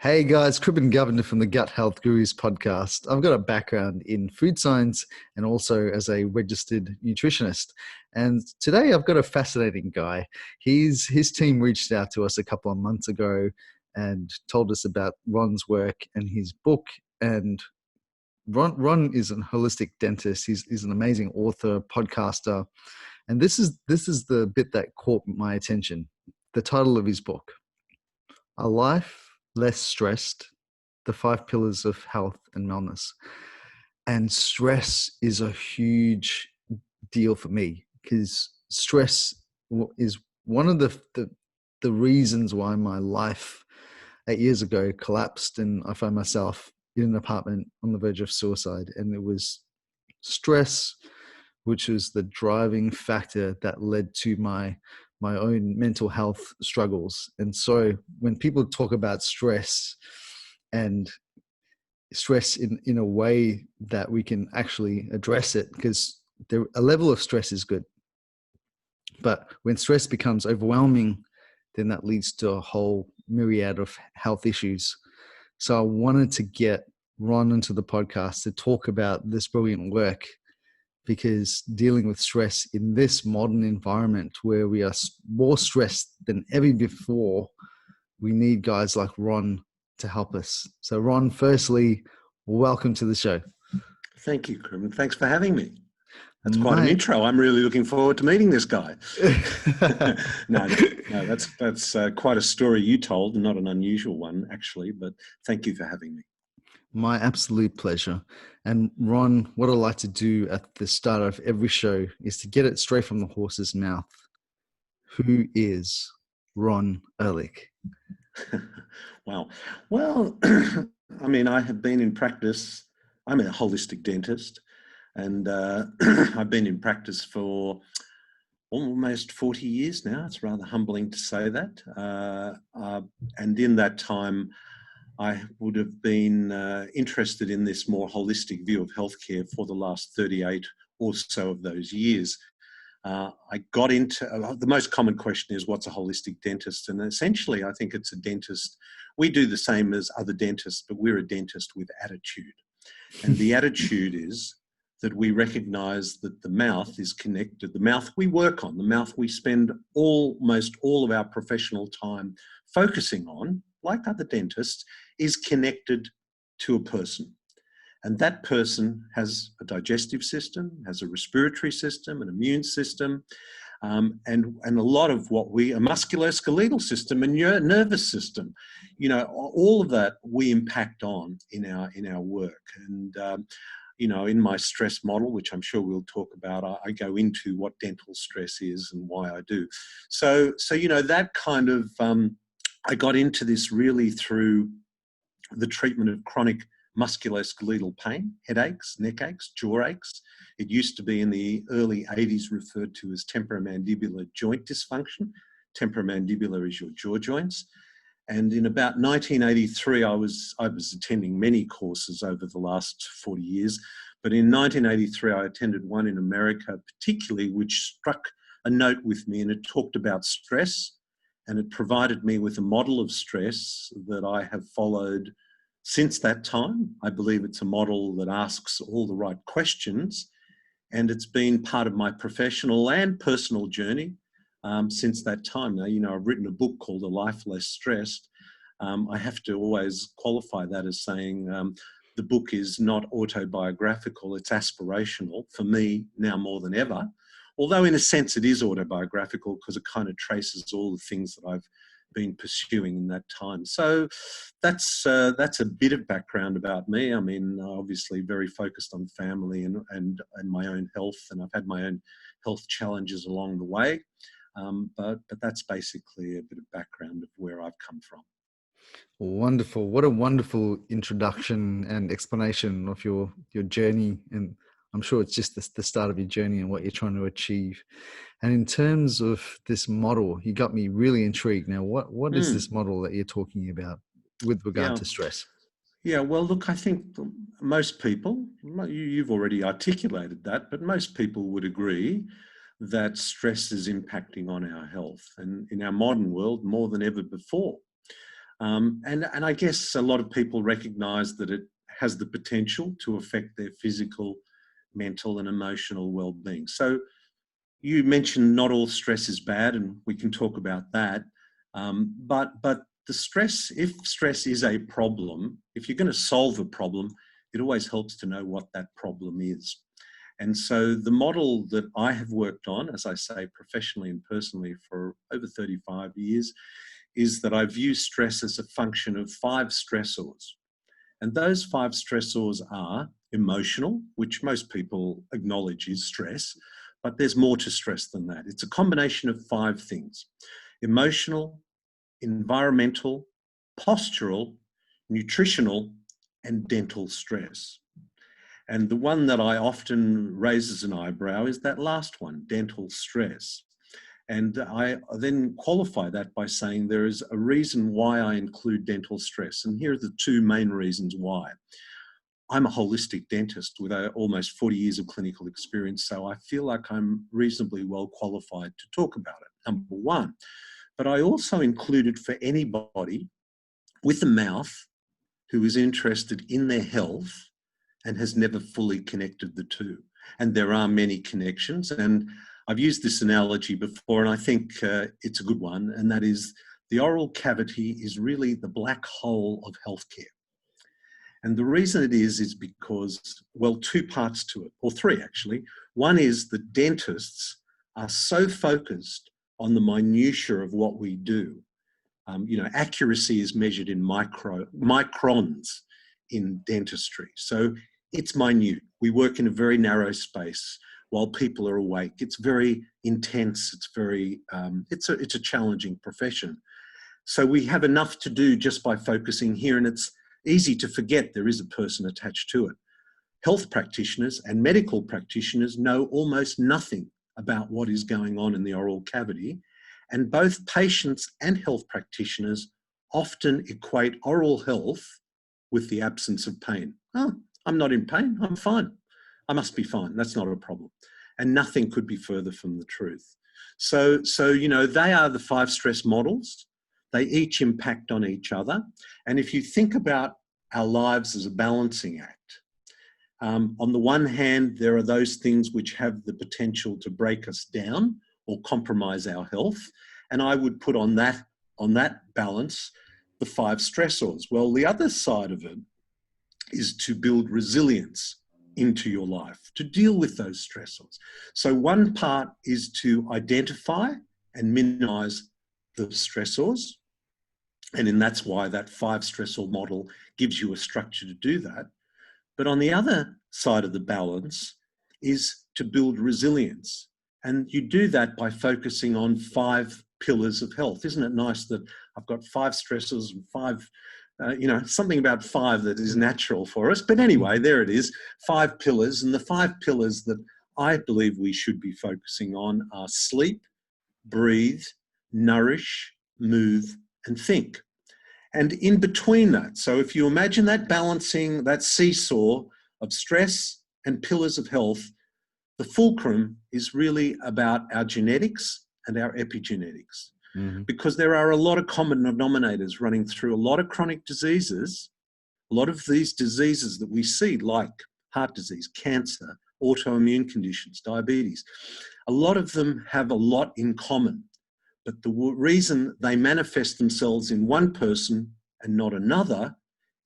Hey guys, Cribbin Governor from the Gut Health Gurus podcast. I've got a background in food science and also as a registered nutritionist. And today I've got a fascinating guy. His team reached out to us a couple of months ago and told us about Ron's work and his book. And Ron is a holistic dentist. He's an amazing author, podcaster. And this is the bit that caught my attention. The title of his book, A Life Less Stressed, the 5 Pillars of Health and Wellness. And stress is a huge deal for me because stress is one of the reasons why my life 8 years ago collapsed, and I found myself in an apartment on the verge of suicide. And it was stress, which was the driving factor that led to my own mental health struggles. And so when people talk about stress and stress in a way that we can actually address it, because a level of stress is good. But when stress becomes overwhelming, then that leads to a whole myriad of health issues. So I wanted to get Ron into the podcast to talk about this brilliant work, because dealing with stress in this modern environment where we are more stressed than ever before, we need guys like Ron to help us. So Ron, firstly, welcome to the show. Thank you, Krim. Thanks for having me. That's quite an intro. I'm really looking forward to meeting this guy. No, that's quite a story you told, not an unusual one, actually, but thank you for having me. My absolute pleasure. And Ron, what I like to do at the start of every show is to get it straight from the horse's mouth. Who is Ron Ehrlich? Wow. Well, I mean, I have been in practice. I'm a holistic dentist, and I've been in practice for almost 40 years now. It's rather humbling to say that. And in that time, I would have been interested in this more holistic view of healthcare for the last 38 or so of those years. I got into the most common question is, what's a holistic dentist? And essentially, I think it's a dentist. We do the same as other dentists, but we're a dentist with attitude. And the attitude is that we recognize that the mouth is connected. The mouth we work on, the mouth we spend almost all of our professional time focusing on, like other dentists, is connected to a person. And that person has a digestive system, has a respiratory system, an immune system, and a lot of what a musculoskeletal system and your nervous system. You know, all of that we impact on in our work. And you know, in my stress model, which I'm sure we'll talk about, I go into what dental stress is and why I do. So you know, that kind of I got into this really through the treatment of chronic musculoskeletal pain, headaches, neck aches, jaw aches. It used to be in the early 80s referred to as temporomandibular joint dysfunction. Temporomandibular is your jaw joints. And in about 1983, I was attending many courses over the last 40 years. But in 1983, I attended one in America, particularly, which struck a note with me, and it talked about stress. And it provided me with a model of stress that I have followed since that time. I believe it's a model that asks all the right questions, and it's been part of my professional and personal journey since that time. Now, you know, I've written a book called A Life Less Stressed. I have to always qualify that as saying the book is not autobiographical, it's aspirational for me now more than ever. Although in a sense it is autobiographical because it kind of traces all the things that I've been pursuing in that time. So that's a bit of background about me. I mean, obviously very focused on family and my own health, and I've had my own health challenges along the way. But that's basically a bit of background of where I've come from. Wonderful. What a wonderful introduction and explanation of your journey. And I'm sure it's just the start of your journey and what you're trying to achieve. And in terms of this model, you got me really intrigued. Now, what is this model that you're talking about with regard to stress? Yeah, well, look, I think most people, you've already articulated that, but most people would agree that stress is impacting on our health, and in our modern world more than ever before. And I guess a lot of people recognize that it has the potential to affect their physical, mental, and emotional well-being. So you mentioned not all stress is bad, and we can talk about that. But the stress, if stress is a problem, if you're going to solve a problem, it always helps to know what that problem is. And so the model that I have worked on, as I say, professionally and personally for over 35 years, is that I view stress as a function of 5 stressors. And those 5 stressors are emotional, which most people acknowledge is stress, but there's more to stress than that. It's a combination of 5 things: emotional, environmental, postural, nutritional, and dental stress. And the one that I often raises an eyebrow is that last one, dental stress. And I then qualify that by saying there is a reason why I include dental stress. And here are the 2 main reasons why. I'm a holistic dentist with almost 40 years of clinical experience, so I feel like I'm reasonably well qualified to talk about it, number one. But I also included for anybody with a mouth who is interested in their health and has never fully connected the 2. And there are many connections, and I've used this analogy before, and I think it's a good one, and that is the oral cavity is really the black hole of healthcare. And the reason it is because, well, 2 parts to it, or 3 actually. One is that dentists are so focused on the minutiae of what we do. Accuracy is measured in microns in dentistry. So it's minute. We work in a very narrow space while people are awake. It's very intense. It's very, it's a challenging profession. So we have enough to do just by focusing here, and it's easy to forget there is a person attached to it. Health practitioners and medical practitioners know almost nothing about what is going on in the oral cavity, and both patients and health practitioners often equate oral health with the absence of pain. Oh, I'm not in pain, I'm fine. I must be fine, that's not a problem. And nothing could be further from the truth. So they are the 5 stress models. They each impact on each other. And if you think about our lives as a balancing act, on the one hand, there are those things which have the potential to break us down or compromise our health. And I would put on that balance the 5 stressors. Well, the other side of it is to build resilience into your life, to deal with those stressors. So one part is to identify and minimize the stressors. And that's why that 5 stressor model gives you a structure to do that. But on the other side of the balance is to build resilience. And you do that by focusing on 5 pillars of health. Isn't it nice that I've got 5 stressors and 5, something about 5 that is natural for us. But anyway, there it is, 5 pillars. And the 5 pillars that I believe we should be focusing on are sleep, breathe, nourish, move, and think. And in between that, so if you imagine that balancing, that seesaw of stress and pillars of health, the fulcrum is really about our genetics and our epigenetics. Mm-hmm. Because there are a lot of common denominators running through a lot of chronic diseases, a lot of these diseases that we see, like heart disease, cancer, autoimmune conditions, diabetes. A lot of them have a lot in common. But the reason they manifest themselves in one person and not another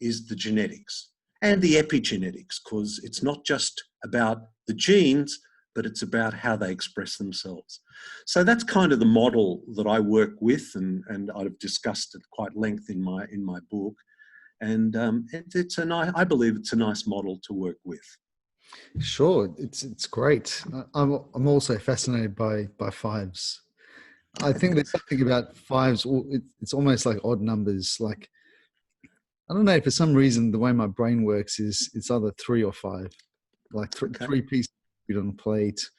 is the genetics and the epigenetics, because it's not just about the genes, but it's about how they express themselves. So that's kind of the model that I work with, and I've discussed at quite length in my book. And I believe it's a nice model to work with. Sure, it's great. I'm also fascinated by 5s. I think there's something about 5s. It's almost like odd numbers. Like, I don't know, for some reason, the way my brain works is it's either 3 or 5. Like 3 pieces on a plate,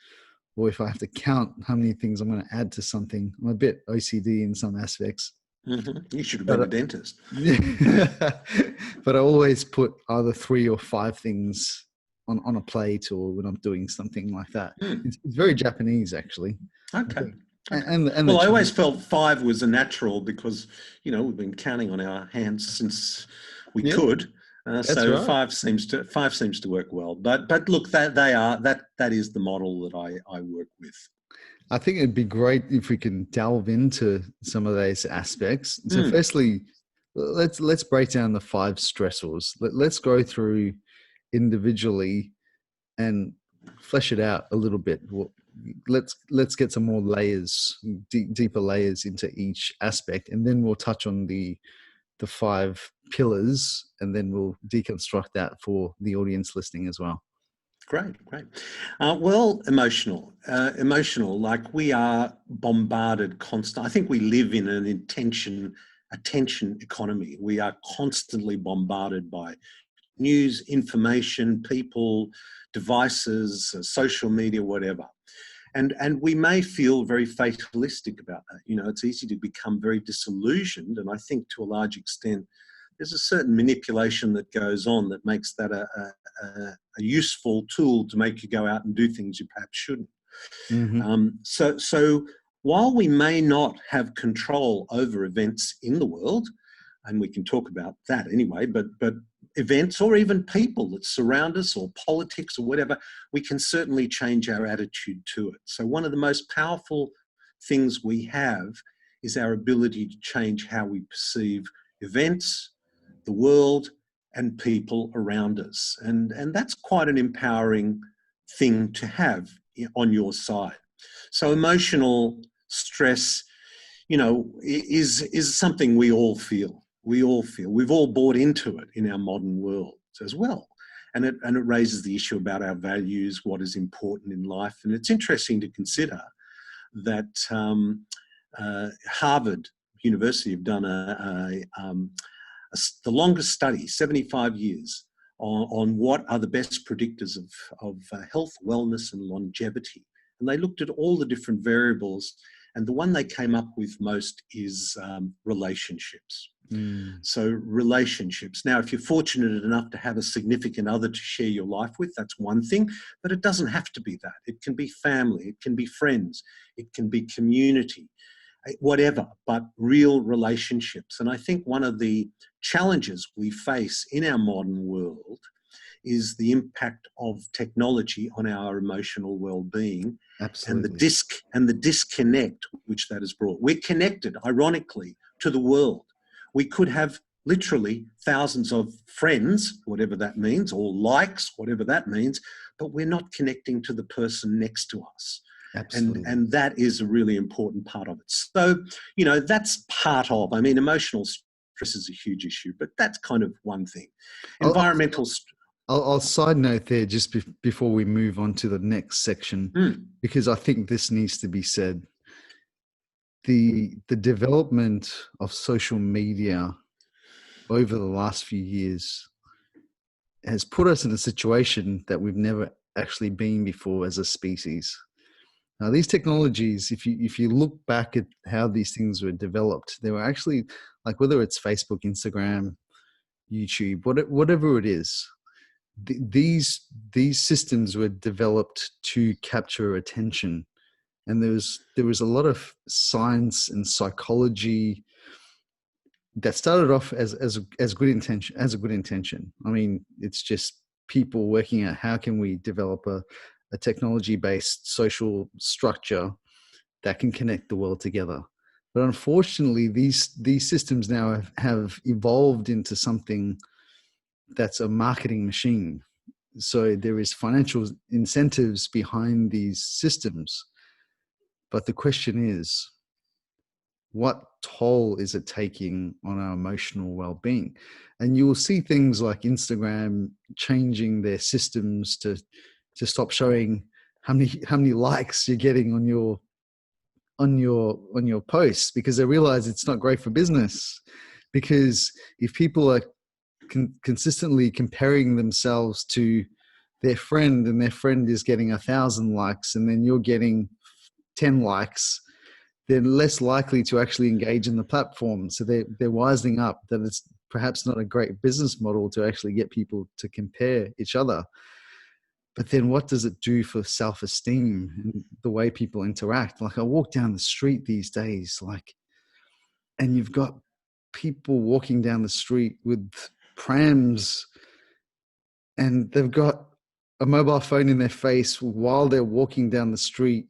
or if I have to count how many things I'm going to add to something. I'm a bit OCD in some aspects. Mm-hmm. You should have been a dentist. But I always put either 3 or 5 things on a plate, or when I'm doing something like that. It's very Japanese, actually. Okay. Okay. and the Well, I challenge. always felt five was a natural because, we've been counting on our hands since we Yeah, could. that's So right. five seems to work well. But look, that is the model that I work with. I think it'd be great if we can delve into some of those aspects. So, Mm, firstly, let's break down the five stressors. Let's go through individually and flesh it out a little bit. Let's get some more layers, deeper layers into each aspect, and then we'll touch on the five pillars, and then we'll deconstruct that for the audience listening as well. great, great. Well, emotional. Like we are bombarded constant. I think we live in an attention economy. We are constantly bombarded by news, information, people, devices, social media, whatever. And we may feel very fatalistic about that. It's easy to become very disillusioned. And I think to a large extent, there's a certain manipulation that goes on that makes that a useful tool to make you go out and do things you perhaps shouldn't. Mm-hmm. So while we may not have control over events in the world, and we can talk about that anyway, but events or even people that surround us or politics or whatever, we can certainly change our attitude to it. So one of the most powerful things we have is our ability to change how we perceive events, the world, and people around us. And that's quite an empowering thing to have on your side. So emotional stress, is something we all feel. We've all bought into it in our modern world as well. And it raises the issue about our values, what is important in life. And it's interesting to consider that Harvard University have done the longest study, 75 years, on what are the best predictors of health, wellness, and longevity. And they looked at all the different variables, and the one they came up with most is relationships. Mm. So relationships. Now, if you're fortunate enough to have a significant other to share your life with, that's one thing, but it doesn't have to be that. It can be family, it can be friends, it can be community, whatever, but real relationships. And I think one of the challenges we face in our modern world is the impact of technology on our emotional well-being and Absolutely. the disconnect which that has brought. We're connected, ironically, to the world. We could have literally thousands of friends, whatever that means, or likes, whatever that means, but we're not connecting to the person next to us. Absolutely. And that is a really important part of it. So, that's part of, emotional stress is a huge issue, but that's kind of one thing. Environmental I'll side note there just before we move on to the next section, because I think this needs to be said. The development of social media over the last few years has put us in a situation that we've never actually been before as a species. Now, these technologies, if you look back at how these things were developed, they were actually, like, whether it's Facebook, Instagram, YouTube, whatever it is, these systems were developed to capture attention, and there was a lot of science and psychology that started off as a good intention. I mean, it's just people working out how can we develop a technology-based social structure that can connect the world together. But unfortunately, these systems now have evolved into something that's a marketing machine. So there is financial incentives behind these systems. But the question is, what toll is it taking on our emotional well-being? And you will see things like Instagram changing their systems to stop showing how many likes you're getting on your posts, because they realize it's not great for business. Because if people are consistently comparing themselves to their friend, and their friend is getting 1,000 likes, and then you're getting 10 likes, they're less likely to actually engage in the platform. So they're wising up that it's perhaps not a great business model to actually get people to compare each other. But then what does it do for self-esteem and the way people interact? Like I walk down the street these days, and you've got people walking down the street with prams, and they've got a mobile phone in their face while they're walking down the street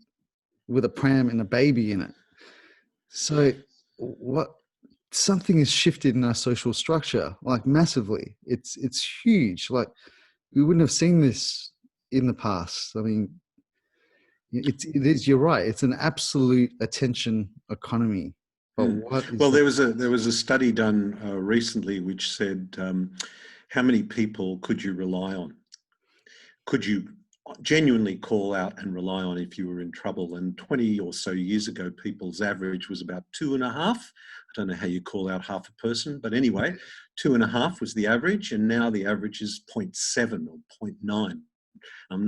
with a pram and a baby in it. So something has shifted in our social structure, like massively. It's huge. Like we wouldn't have seen this in the past. I mean, it is, you're right. It's an absolute attention economy. But what is well, there was a study done recently which said, how many people could you rely on? Could you genuinely call out and rely on if you were in trouble? And 20 or so years ago, people's average was about 2.5. I don't know how you call out half a person, but anyway, 2.5 was the average, and now the average is 0.7 or 0.9.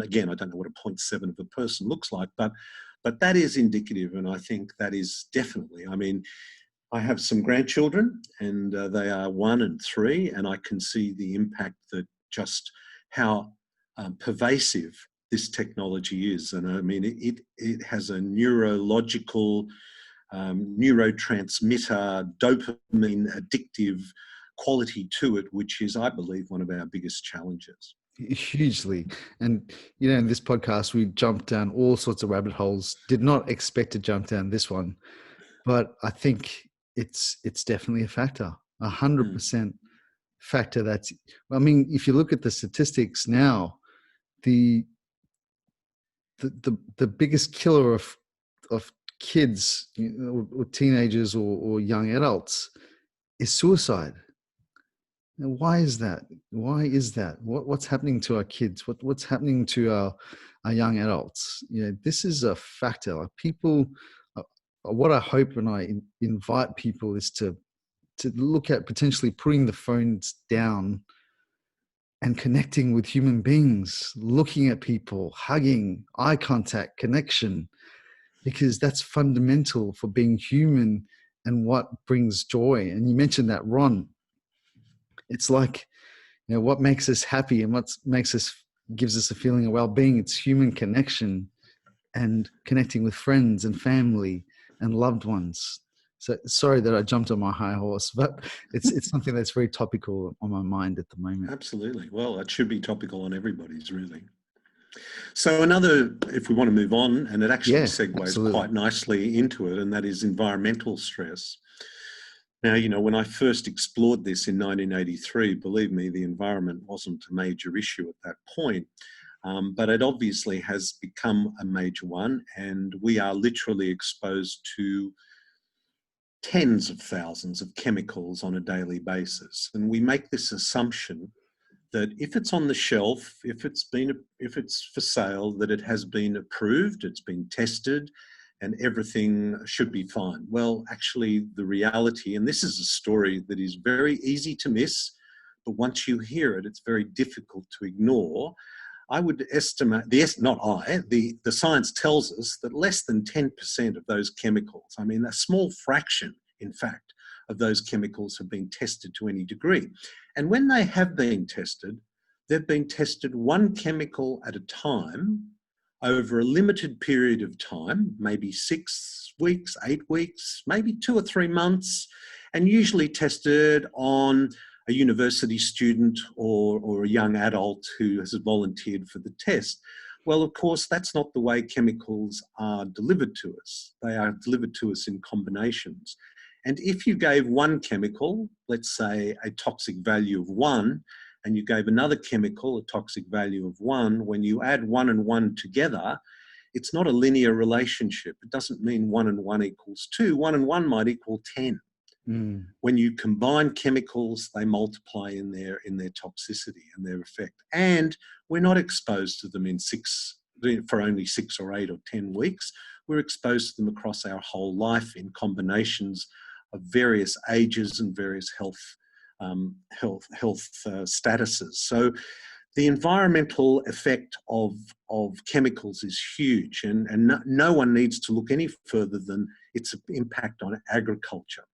Again, I don't know what a 0.7 of a person looks like, but that is indicative, and I think that is definitely, I mean, I have some grandchildren, and they are 1 and 3, and I can see the impact that just how pervasive this technology is. And I mean, it has a neurological, neurotransmitter, dopamine addictive quality to it, which is, I believe, one of our biggest challenges. Hugely. And, you know, in this podcast, we jumped down all sorts of rabbit holes. Did not expect to jump down this one, but I think it's definitely a factor, 100% factor. That's, I mean, if you look at the statistics now, the biggest killer of kids, you know, or teenagers or young adults is suicide. Now, why is that? Why is that? What's happening to our kids? What's happening to our young adults? You know, this is a factor. Like people, what I hope when I invite people is to look at potentially putting the phones down and connecting with human beings, looking at people, hugging, eye contact, connection, because that's fundamental for being human and what brings joy. And you mentioned that, Ron. It's like, you know, what makes us happy and what gives us a feeling of well-being. It's human connection and connecting with friends and family and loved ones. So sorry that I jumped on my high horse, but it's something that's very topical on my mind at the moment. Absolutely. Well, it should be topical on everybody's, really. So another, if we want to move on, and it actually segues absolutely. quite nicely into it, and that is environmental stress. Now, you know, when I first explored this in 1983, believe me, the environment wasn't a major issue at that point. But it obviously has become a major one, and we are literally exposed to tens of thousands of chemicals on a daily basis. And we make this assumption that if it's on the shelf, if it's for sale, that it has been approved, it's been tested, and everything should be fine. Well, actually, the reality, and this is a story that is very easy to miss, but once you hear it, it's very difficult to ignore. I would estimate, the science tells us that less than 10% of those chemicals, I mean, a small fraction, in fact, of those chemicals have been tested to any degree. And when they have been tested, they've been tested one chemical at a time over a limited period of time, maybe 6 weeks, 8 weeks, maybe 2 or 3 months, and usually tested on a university student or a young adult who has volunteered for the test. Well, of course, that's not the way chemicals are delivered to us. They are delivered to us in combinations. And if you gave one chemical, let's say a toxic value of 1, and you gave another chemical a toxic value of 1, when you add 1 and 1 together, it's not a linear relationship. It doesn't mean 1 and 1 equals 2. 1 and 1 might equal 10. When you combine chemicals, they multiply in their toxicity and their effect. And we're not exposed to them for only 6 or 8 or 10 weeks. We're exposed to them across our whole life in combinations of various ages and various health statuses. So the environmental effect of chemicals is huge, and no one needs to look any further than its impact on agriculture.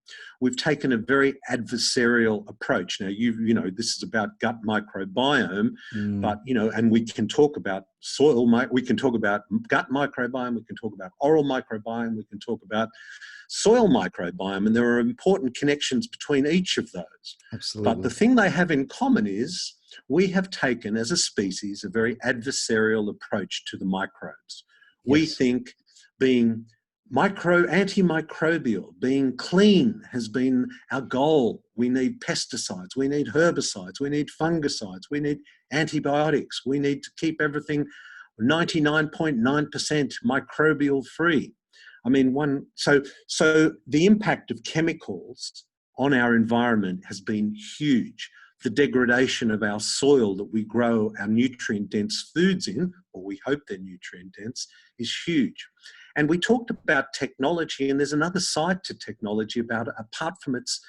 We've taken a very adversarial approach. Now, you know, this is about gut microbiome, but, you know, and we can talk about soil, we can talk about gut microbiome, we can talk about oral microbiome, we can talk about soil microbiome, and there are important connections between each of those. Absolutely. But the thing they have in common is we have taken, as a species, a very adversarial approach to the microbes. Yes. We think being antimicrobial, being clean has been our goal. We need pesticides, we need herbicides, we need fungicides, we need antibiotics, we need to keep everything 99.9% microbial free. I mean, so the impact of chemicals on our environment has been huge. The degradation of our soil that we grow our nutrient-dense foods in, or we hope they're nutrient-dense, is huge. And we talked about technology, and there's another side to technology about apart from its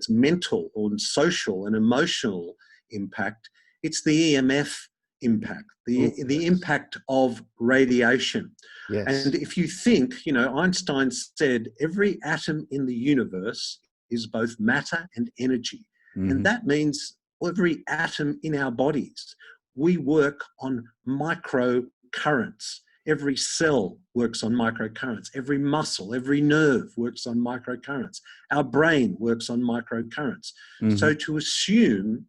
mental or social and emotional impact, it's the EMF impact, the impact of radiation. Yes. And if you think, you know, Einstein said every atom in the universe is both matter and energy. Mm-hmm. And that means every atom in our bodies, we work on microcurrents. Every cell works on microcurrents. Every muscle, every nerve works on microcurrents. Our brain works on microcurrents. Mm-hmm. So to assume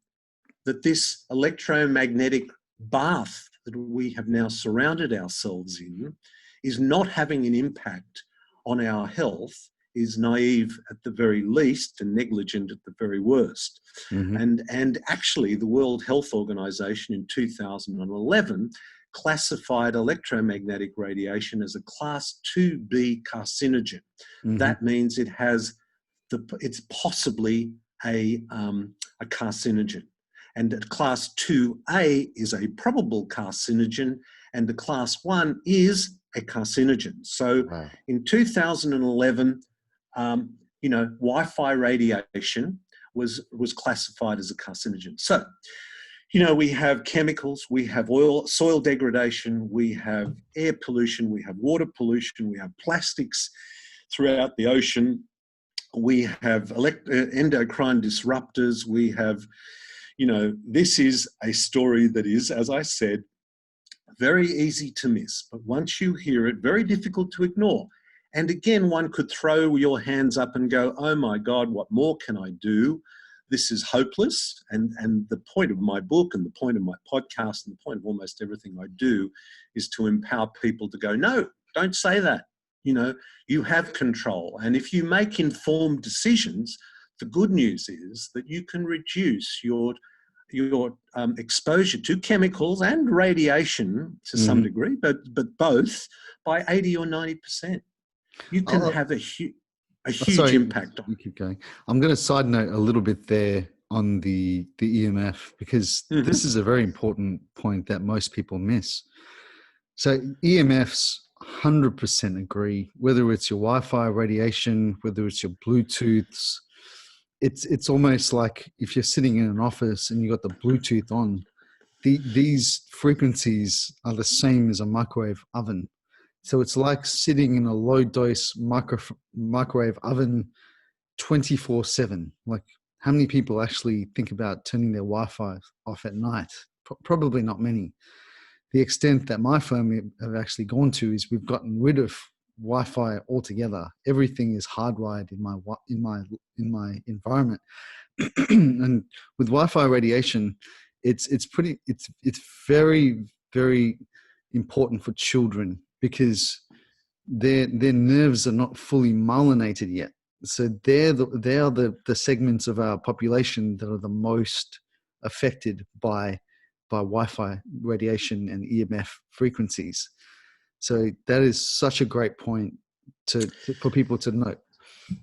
that this electromagnetic bath that we have now surrounded ourselves in is not having an impact on our health is naive at the very least and negligent at the very worst. Mm-hmm. And actually the World Health Organization in 2011 classified electromagnetic radiation as a class 2B carcinogen. Mm-hmm. That means it's possibly a carcinogen. And at class 2A is a probable carcinogen, and the class 1 is a carcinogen. So wow. In 2011, you know, Wi-Fi radiation was classified as a carcinogen. So, you know, we have chemicals, we have soil degradation, we have air pollution, we have water pollution, we have plastics throughout the ocean, we have endocrine disruptors, we have, you know, this is a story that is, as I said, very easy to miss, but once you hear it, very difficult to ignore. And again, one could throw your hands up and go, oh my God, what more can I do? This is hopeless. And the point of my book and the point of my podcast and the point of almost everything I do is to empower people to go, no, don't say that. You know, you have control. And if you make informed decisions, the good news is that you can reduce your exposure to chemicals and radiation to some degree, but both by 80 or 90%. You can have a huge impact on. Keep going. I'm going to side note a little bit there on the EMF because this is a very important point that most people miss. So EMFs, 100% agree. Whether it's your Wi-Fi radiation, whether it's your Bluetooths, it's almost like if you're sitting in an office and you got the Bluetooth on, these frequencies are the same as a microwave oven. So it's like sitting in a low dose microwave oven 24/7. Like how many people actually think about turning their Wi-Fi off at night? Probably not many. The extent that my firm have actually gone to is we've gotten rid of Wi-Fi altogether. Everything is hardwired in my environment. And with Wi-Fi radiation, it's very, very important for children because their nerves are not fully myelinated yet. So they are the segments of our population that are the most affected by Wi-Fi radiation and EMF frequencies. So that is such a great point for people to note.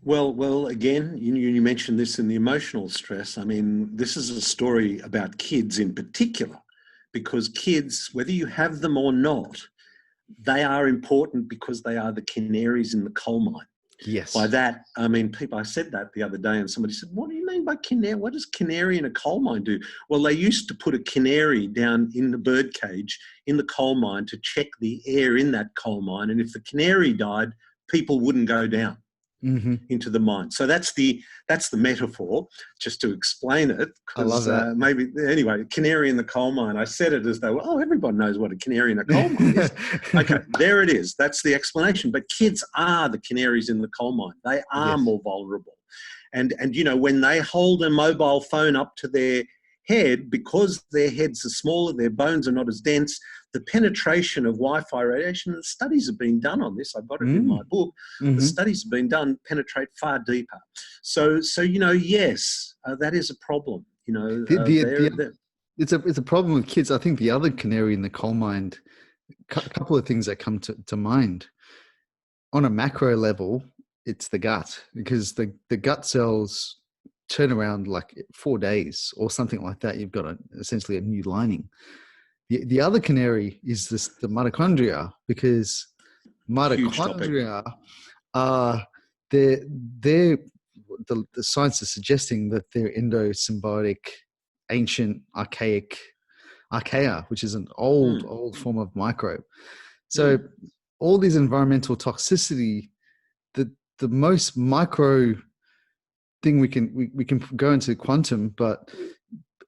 Well, again, you mentioned this in the emotional stress. I mean, this is a story about kids in particular, because kids, whether you have them or not, they are important because they are the canaries in the coal mine. Yes. By that, I mean, I said that the other day and somebody said, what do you mean by canary? What does canary in a coal mine do? Well, they used to put a canary down in the bird cage in the coal mine to check the air in that coal mine. And if the canary died, people wouldn't go down into the mine. So that's the metaphor, just to explain it. I love that. Maybe, anyway, canary in the coal mine. I said it as though, oh, everybody knows what a canary in a coal mine is. Okay, there it is. That's the explanation. But kids are the canaries in the coal mine. They are more vulnerable. And you know, when they hold a mobile phone up to their head, because their heads are smaller, their bones are not as dense, the penetration of Wi-Fi radiation, the studies have been done on this. I've got it in my book. The studies have been done, penetrate far deeper. So you know, yes, that is a problem. You know, it's a problem with kids. I think the other canary in the coal mine, a couple of things that come to mind. On a macro level, it's the gut, because the gut cells turn around like 4 days or something like that. You've got essentially a new lining. The other canary is the mitochondria, because mitochondria are the science is suggesting that they're endosymbiotic, ancient, archaea, which is an old form of microbe. So all these environmental toxicity, the most micro thing we can go into quantum, but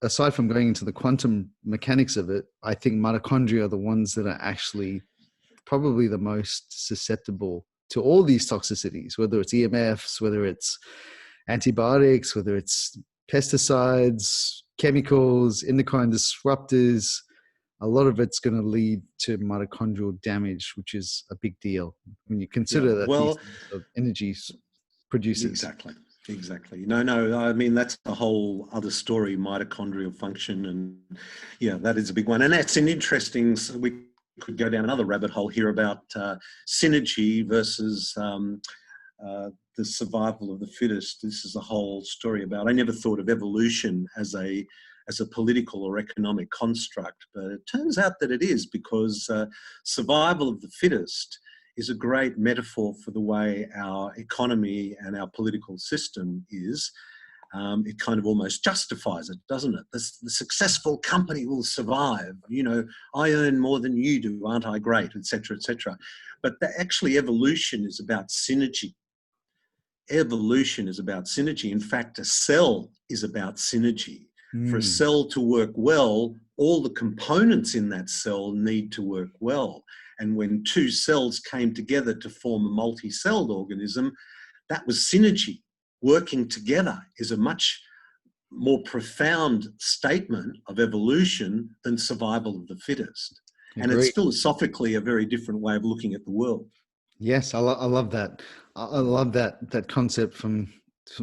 aside from going into the quantum mechanics of it, I think mitochondria are the ones that are actually probably the most susceptible to all these toxicities, whether it's EMFs, whether it's antibiotics, whether it's pesticides, chemicals, endocrine disruptors. A lot of it's going to lead to mitochondrial damage, which is a big deal when you consider that these are energy producers. Exactly. No, I mean, that's a whole other story, mitochondrial function. And yeah, that is a big one. And that's an interesting, we could go down another rabbit hole here about synergy versus the survival of the fittest. This is a whole story about, I never thought of evolution as a political or economic construct, but it turns out that it is, because survival of the fittest is a great metaphor for the way our economy and our political system is. It kind of almost justifies it, doesn't it? The successful company will survive. You know, I earn more than you do, aren't I great, etc., etc. But actually, evolution is about synergy. Evolution is about synergy. In fact, a cell is about synergy. For a cell to work well, all the components in that cell need to work well. And when two cells came together to form a multi-celled organism, that was synergy. Working together is a much more profound statement of evolution than survival of the fittest. And it's philosophically a very different way of looking at the world. Yes, I love that. I love that concept from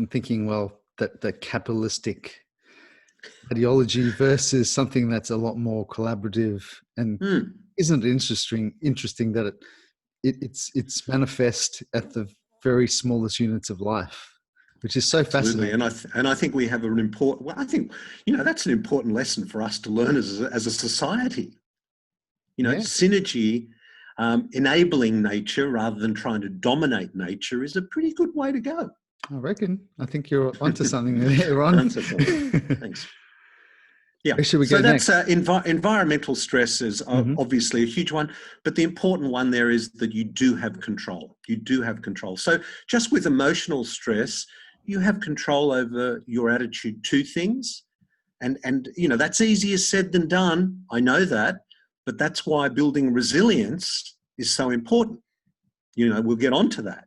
thinking, well, that capitalistic ideology versus something that's a lot more collaborative. And isn't it interesting that it's manifest at the very smallest units of life, which is so fascinating. And I think we have an important, well, I think, you know, that's an important lesson for us to learn as a society. You know, synergy, enabling nature rather than trying to dominate nature is a pretty good way to go. I reckon. I think you're onto something there, Ron. Thanks. Yeah, Where should we so go that's next? environmental stress is obviously a huge one, but the important one there is that you do have control. You do have control. So just with emotional stress, you have control over your attitude to things, and you know, that's easier said than done. I know that, but that's why building resilience is so important. You know, we'll get onto that.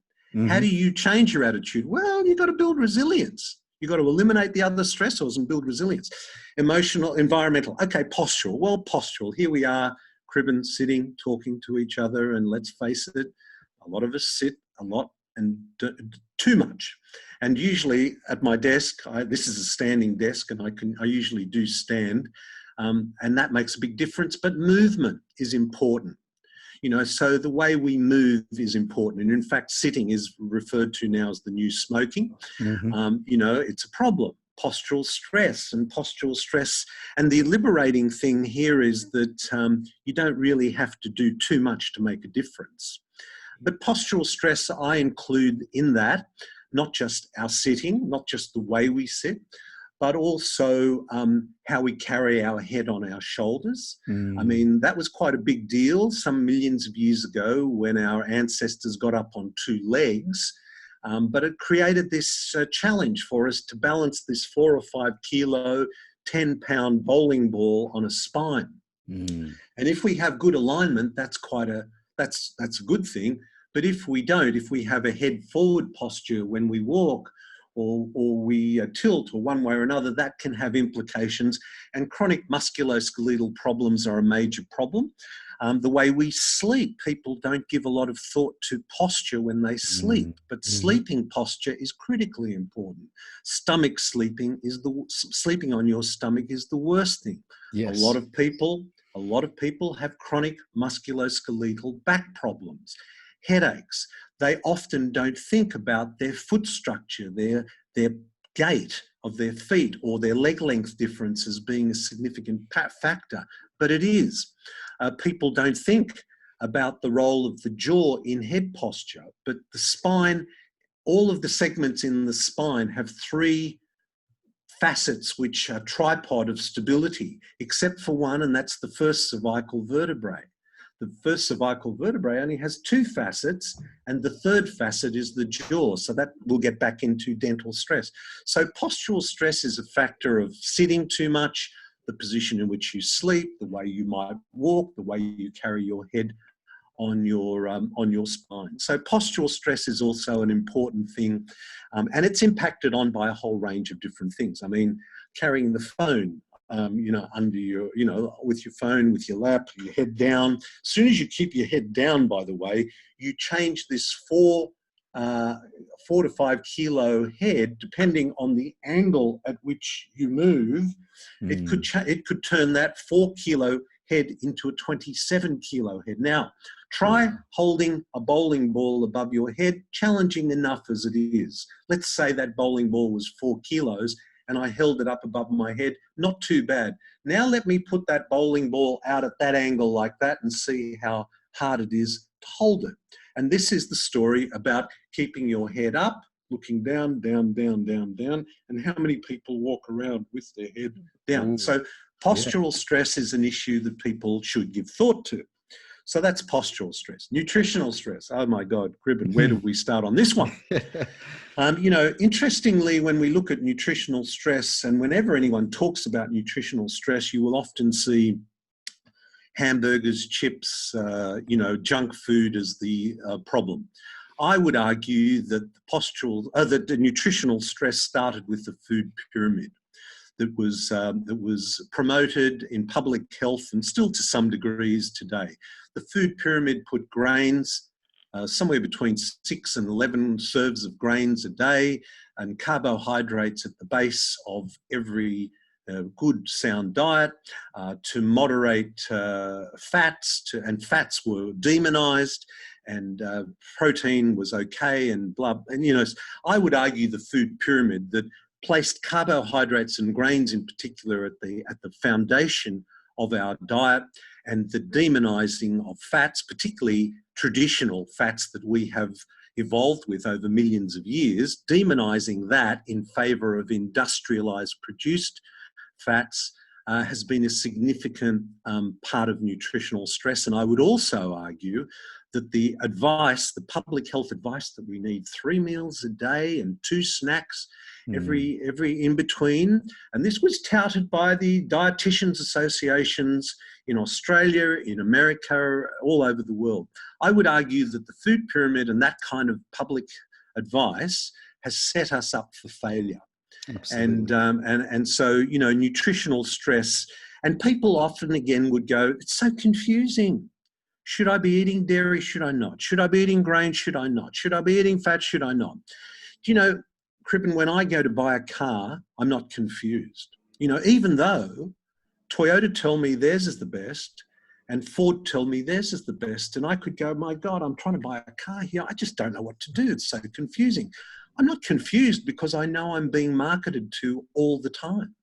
How do you change your attitude? Well, you've got to build resilience. You've got to eliminate the other stressors and build resilience. Emotional, environmental. Okay, postural. Well, postural. Here we are, cribbing, sitting, talking to each other, and let's face it, a lot of us sit a lot and too much. And usually at my desk, this is a standing desk, and I usually do stand, and that makes a big difference. But movement is important. You know, so the way we move is important. And in fact, sitting is referred to now as the new smoking. You know, it's a problem. Postural stress. And the liberating thing here is that you don't really have to do too much to make a difference. But postural stress I include in that, not just our sitting, not just the way we sit, but also how we carry our head on our shoulders. I mean, that was quite a big deal some millions of years ago when our ancestors got up on two legs. But it created this challenge for us to balance this 4 or 5 kilo, 10-pound bowling ball on a spine. And if we have good alignment, that's a good thing. But if we don't, if we have a head forward posture when we walk, or we tilt or one way or another, that can have implications. And chronic musculoskeletal problems are a major problem. The way we sleep, people don't give a lot of thought to posture when they sleep, but sleeping posture is critically important. Stomach sleeping sleeping on your stomach is the worst thing. Yes. A lot of people have chronic musculoskeletal back problems, headaches. They often don't think about their foot structure, their gait of their feet, or their leg length differences being a significant factor, but it is. People don't think about the role of the jaw in head posture, but the spine, all of the segments in the spine have 3 facets which are tripod of stability, except for one, and that's the first cervical vertebrae. The first cervical vertebrae only has 2 facets, and the third facet is the jaw. So that will get back into dental stress. So postural stress is a factor of sitting too much, the position in which you sleep, the way you might walk, the way you carry your head on your spine. So postural stress is also an important thing, and it's impacted on by a whole range of different things. I mean, carrying the phone, under your, with your phone, with your lap, your head down. As soon as you keep your head down, by the way, you change this 4 to 5 kilo head, depending on the angle at which you move. It could turn that 4 kilo head into a 27 kilo head. Now, try holding a bowling ball above your head, challenging enough as it is. Let's say that bowling ball was 4 kilos and I held it up above my head, not too bad. Now let me put that bowling ball out at that angle like that and see how hard it is to hold it. And this is the story about keeping your head up, looking down, down, down, down, down, and how many people walk around with their head down. So postural stress is an issue that people should give thought to. So that's postural stress. Nutritional stress. Oh my God, Gribben, where do we start on this one? Interestingly, when we look at nutritional stress, and whenever anyone talks about nutritional stress, you will often see hamburgers, chips, junk food as the problem. I would argue that the nutritional stress started with the food pyramid that was promoted in public health and still to some degrees today. The food pyramid put grains, somewhere between 6 and 11 serves of grains a day, and carbohydrates at the base of every good sound diet, to moderate fats, and fats were demonized, and protein was okay, and blah. And I would argue the food pyramid that placed carbohydrates and grains in particular at the foundation of our diet, and the demonizing of fats, particularly traditional fats that we have evolved with over millions of years, demonizing that in favor of industrialized produced fats has been a significant part of nutritional stress. And I would also argue that the public health advice that we need 3 meals a day and 2 snacks every in between, and this was touted by the dietitians associations in Australia, in America, all over the world. I would argue that the food pyramid and that kind of public advice has set us up for failure. Absolutely. And so, nutritional stress, and people often again would go, it's so confusing. Should I be eating dairy? Should I not? Should I be eating grain? Should I not? Should I be eating fat? Should I not? Crippen, when I go to buy a car, I'm not confused. Even though Toyota tell me theirs is the best and Ford tell me theirs is the best, and I could go, my God, I'm trying to buy a car here. I just don't know what to do. It's so confusing. I'm not confused because I know I'm being marketed to all the time.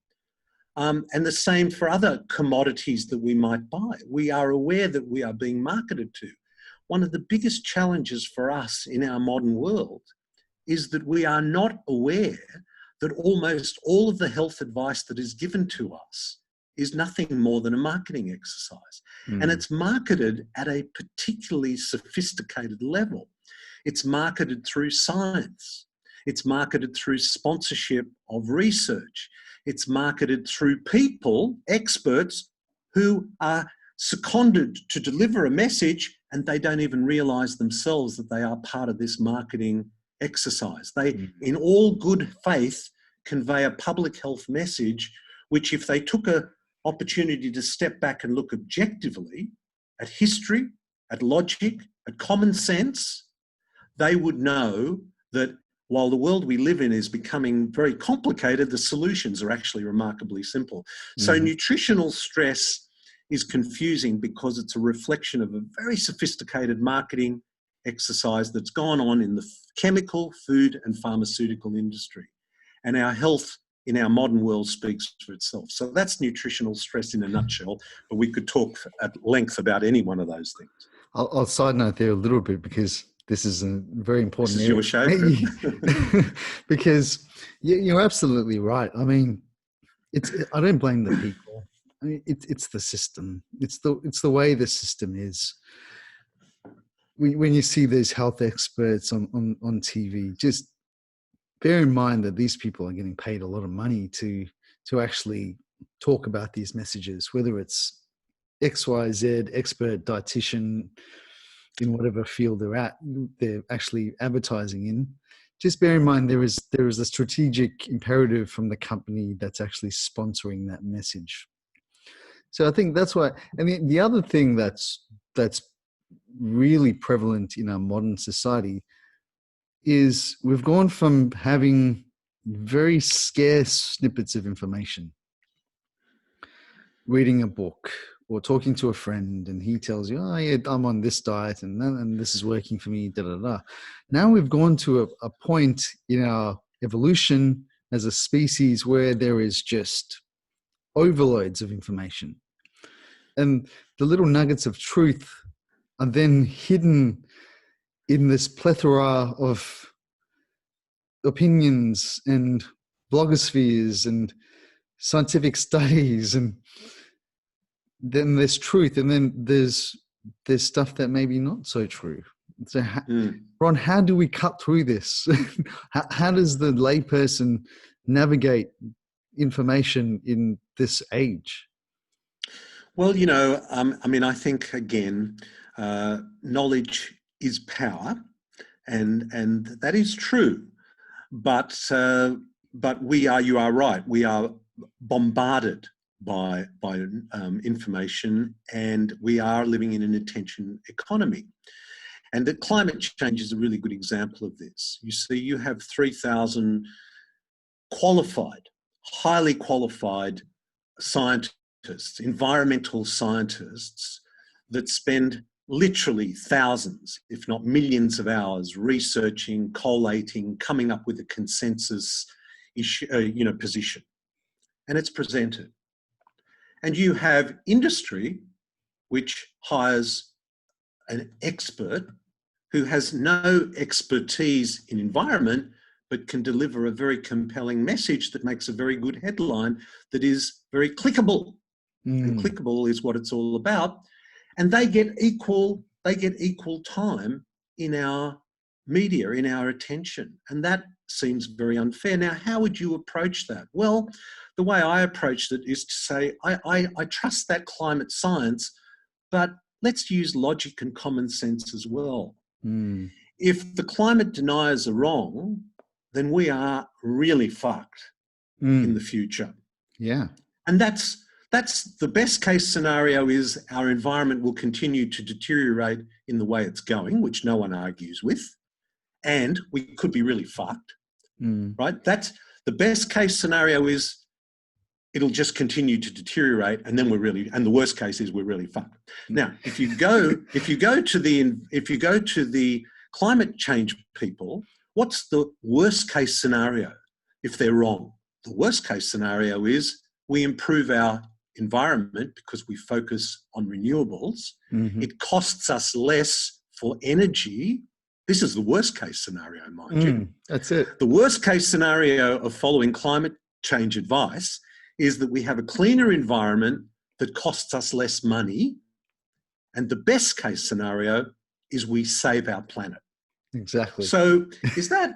And the same for other commodities that we might buy. We are aware that we are being marketed to. one of the biggest challenges for us in our modern world is that we are not aware that almost all of the health advice that is given to us is nothing more than a marketing exercise. And it's marketed at a particularly sophisticated level. It's marketed through science. It's marketed through sponsorship of research. It's marketed through people, experts, who are seconded to deliver a message, and they don't even realize themselves that they are part of this marketing exercise. They, in all good faith, convey a public health message, which if they took an opportunity to step back and look objectively at history, at logic, at common sense, they would know that while the world we live in is becoming very complicated, the solutions are actually remarkably simple. So nutritional stress is confusing because it's a reflection of a very sophisticated marketing exercise that's gone on in the chemical, food and pharmaceutical industry. And our health in our modern world speaks for itself. So that's nutritional stress in a nutshell, but we could talk at length about any one of those things. I'll side note there a little bit, because this is a very important area. This is your show. Because you're absolutely right. I mean, I don't blame the people. I mean, it's the system. It's the way the system is. When you see these health experts on TV, just bear in mind that these people are getting paid a lot of money to actually talk about these messages, whether it's XYZ expert dietitian in whatever field they're actually advertising in. Just bear in mind there is a strategic imperative from the company that's actually sponsoring that message. So I think that's why. And the other thing that's really prevalent in our modern society is we've gone from having very scarce snippets of information, reading a book or talking to a friend, and he tells you, oh yeah, I'm on this diet and this is working for me, da da da. Now we've gone to a point in our evolution as a species where there is just overloads of information. And the little nuggets of truth are then hidden in this plethora of opinions and blogospheres and scientific studies, and then there's truth, and then there's stuff that may be not so true. So Ron, how do we cut through this? How does the layperson navigate information in this age? Well, I mean, I think, again, knowledge is power, and that is true. But you are right. We are bombarded by information, and we are living in an attention economy. And that climate change is a really good example of this. You see, you have 3,000 highly qualified scientists, environmental scientists, that spend literally thousands, if not millions of hours researching, collating, coming up with a consensus position. And it's presented. And you have industry, which hires an expert who has no expertise in environment, but can deliver a very compelling message that makes a very good headline that is very clickable. And clickable is what it's all about. And they get equal time in our media, in our attention. And that seems very unfair. Now, how would you approach that? Well, the way I approached it is to say, I trust that climate science, but let's use logic and common sense as well. If the climate deniers are wrong, then we are really fucked in the future. Yeah. And that's the best case scenario, is our environment will continue to deteriorate in the way it's going, which no one argues with, and we could be really fucked, right? That's the best case scenario, is it'll just continue to deteriorate, and then and the worst case is we're really fucked. Now, if you go to the climate change people, what's the worst case scenario if they're wrong? The worst case scenario is we improve our environment because we focus on renewables. It costs us less for energy. This is the worst case scenario, mind you. That's it. The worst case scenario of following climate change advice is that we have a cleaner environment that costs us less money. And the best case scenario is we save our planet. Exactly. So is that,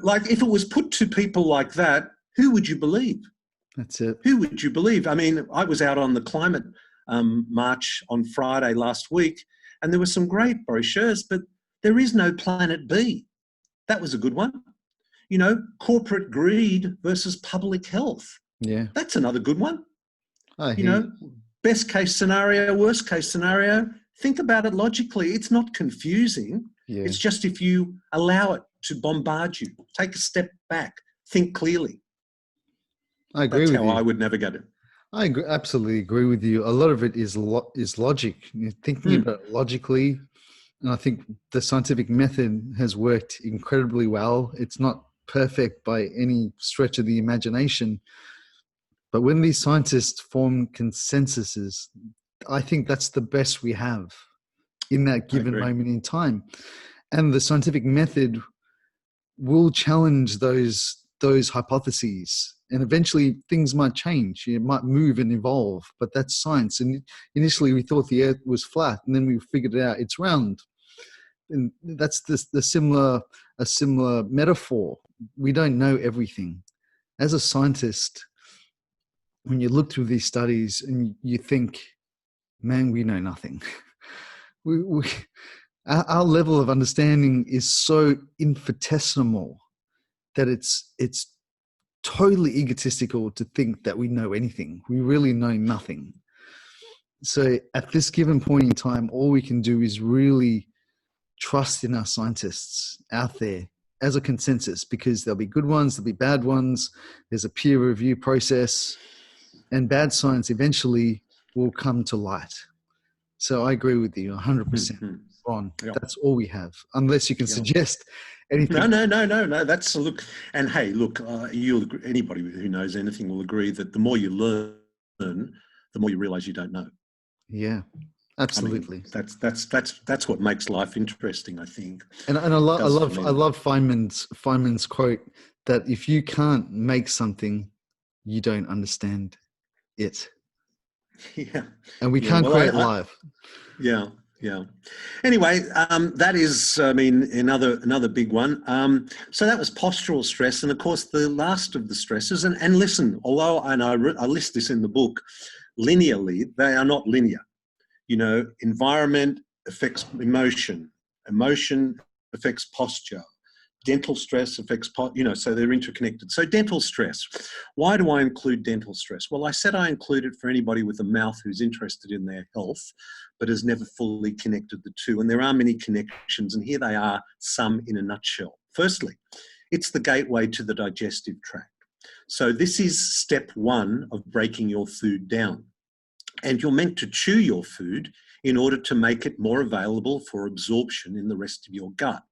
like if it was put to people like that, who would you believe? That's it. Who would you believe? I mean, I was out on the climate march on Friday last week, and there were some great brochures, but there is no planet B. That was a good one. Corporate greed versus public health. Yeah. That's another good one. I Best case scenario, worst case scenario. Think about it logically. It's not confusing. Yeah. It's just if you allow it to bombard you, take a step back, think clearly. I agree That's with how you. I would navigate it. I absolutely agree with you. A lot of it is logic. You're thinking about it logically, and I think the scientific method has worked incredibly well. It's not perfect by any stretch of the imagination, but when these scientists form consensuses, I think that's the best we have in that given moment in time. And the scientific method will challenge those hypotheses, and eventually things might change. It might move and evolve, but that's science. And initially we thought the earth was flat, and then we figured out it's round. And that's a similar metaphor. We don't know everything. As a scientist, when you look through these studies and you think, man, we know nothing. Our level of understanding is so infinitesimal that it's totally egotistical to think that we know anything. We really know nothing. So at this given point in time, all we can do is really trust in our scientists out there as a consensus, because there'll be good ones, there'll be bad ones. There's a peer review process, and bad science eventually will come to light. So I agree with you 100%. Ron, that's all we have, unless you can suggest anything. No. That's look, and hey, look, anybody who knows anything will agree that the more you learn, the more you realize you don't know. Yeah, absolutely. I mean, that's what makes life interesting, I think. And I love Feynman's quote that if you can't make something, you don't understand it. Yeah. And we can't create life. Yeah. Anyway, that is, another big one. So that was postural stress, and of course the last of the stresses. And listen, although I list this in the book linearly, they are not linear. Environment affects emotion. Emotion affects posture. Dental stress affects, so they're interconnected. So dental stress. Why do I include dental stress? Well, I said I include it for anybody with a mouth who's interested in their health, but has never fully connected the two. And there are many connections, and here they are, some in a nutshell. Firstly, it's the gateway to the digestive tract. So this is step one of breaking your food down. And you're meant to chew your food in order to make it more available for absorption in the rest of your gut.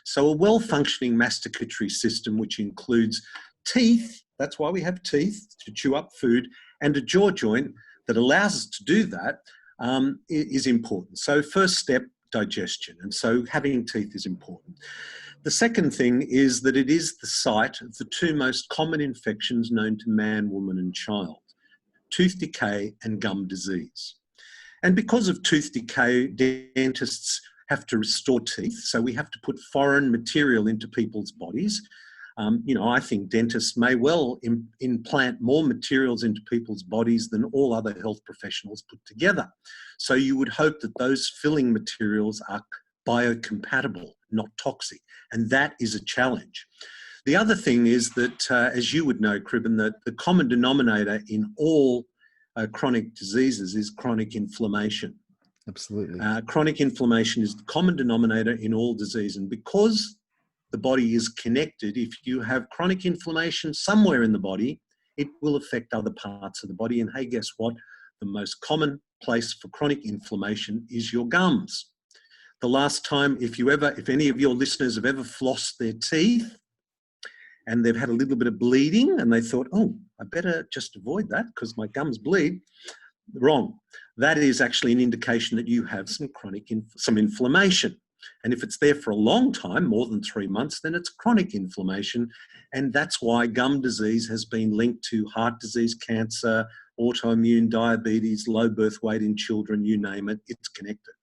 So a well-functioning masticatory system, which includes teeth, that's why we have teeth, to chew up food, and a jaw joint that allows us to do that, is important. So first step, digestion. And so having teeth is important. The second thing is that it is the site of the two most common infections known to man, woman, and child: tooth decay and gum disease. And because of tooth decay, dentists have to restore teeth. So we have to put foreign material into people's bodies. I think dentists may well implant more materials into people's bodies than all other health professionals put together. So you would hope that those filling materials are biocompatible, not toxic. And that is a challenge. The other thing is that, as you would know, Cribben, that the common denominator in all chronic diseases is chronic inflammation. Absolutely. Chronic inflammation is the common denominator in all disease. And because the body is connected, if you have chronic inflammation somewhere in the body, it will affect other parts of the body. And hey, guess what? The most common place for chronic inflammation is your gums. The last time, if any of your listeners have ever flossed their teeth and they've had a little bit of bleeding and they thought, oh, I better just avoid that because my gums bleed. Wrong. That is actually an indication that you have some inflammation. And if it's there for a long time, more than 3 months, then it's chronic inflammation. And that's why gum disease has been linked to heart disease, cancer, autoimmune diabetes, low birth weight in children, you name it, it's connected.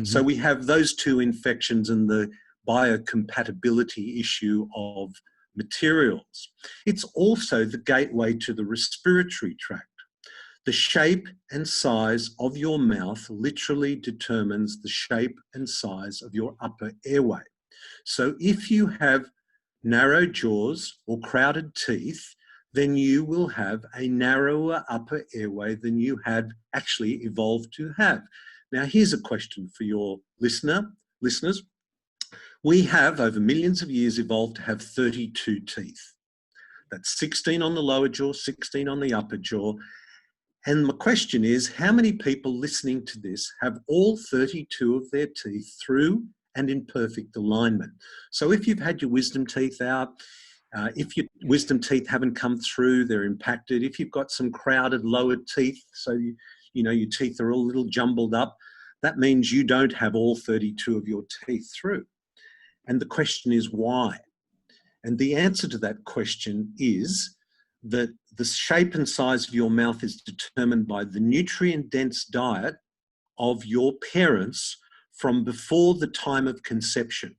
So we have those two infections and the biocompatibility issue of materials. It's also the gateway to the respiratory tract. The shape and size of your mouth literally determines the shape and size of your upper airway. So if you have narrow jaws or crowded teeth, then you will have a narrower upper airway than you had actually evolved to have. Now, here's a question for your listeners. We have, over millions of years, evolved to have 32 teeth. That's 16 on the lower jaw, 16 on the upper jaw. And my question is, how many people listening to this have all 32 of their teeth through and in perfect alignment? So if you've had your wisdom teeth out, if your wisdom teeth haven't come through, they're impacted. If you've got some crowded lower teeth, so you know your teeth are all a little jumbled up, that means you don't have all 32 of your teeth through. And the question is why? And the answer to that question is that the shape and size of your mouth is determined by the nutrient-dense diet of your parents from before the time of conception.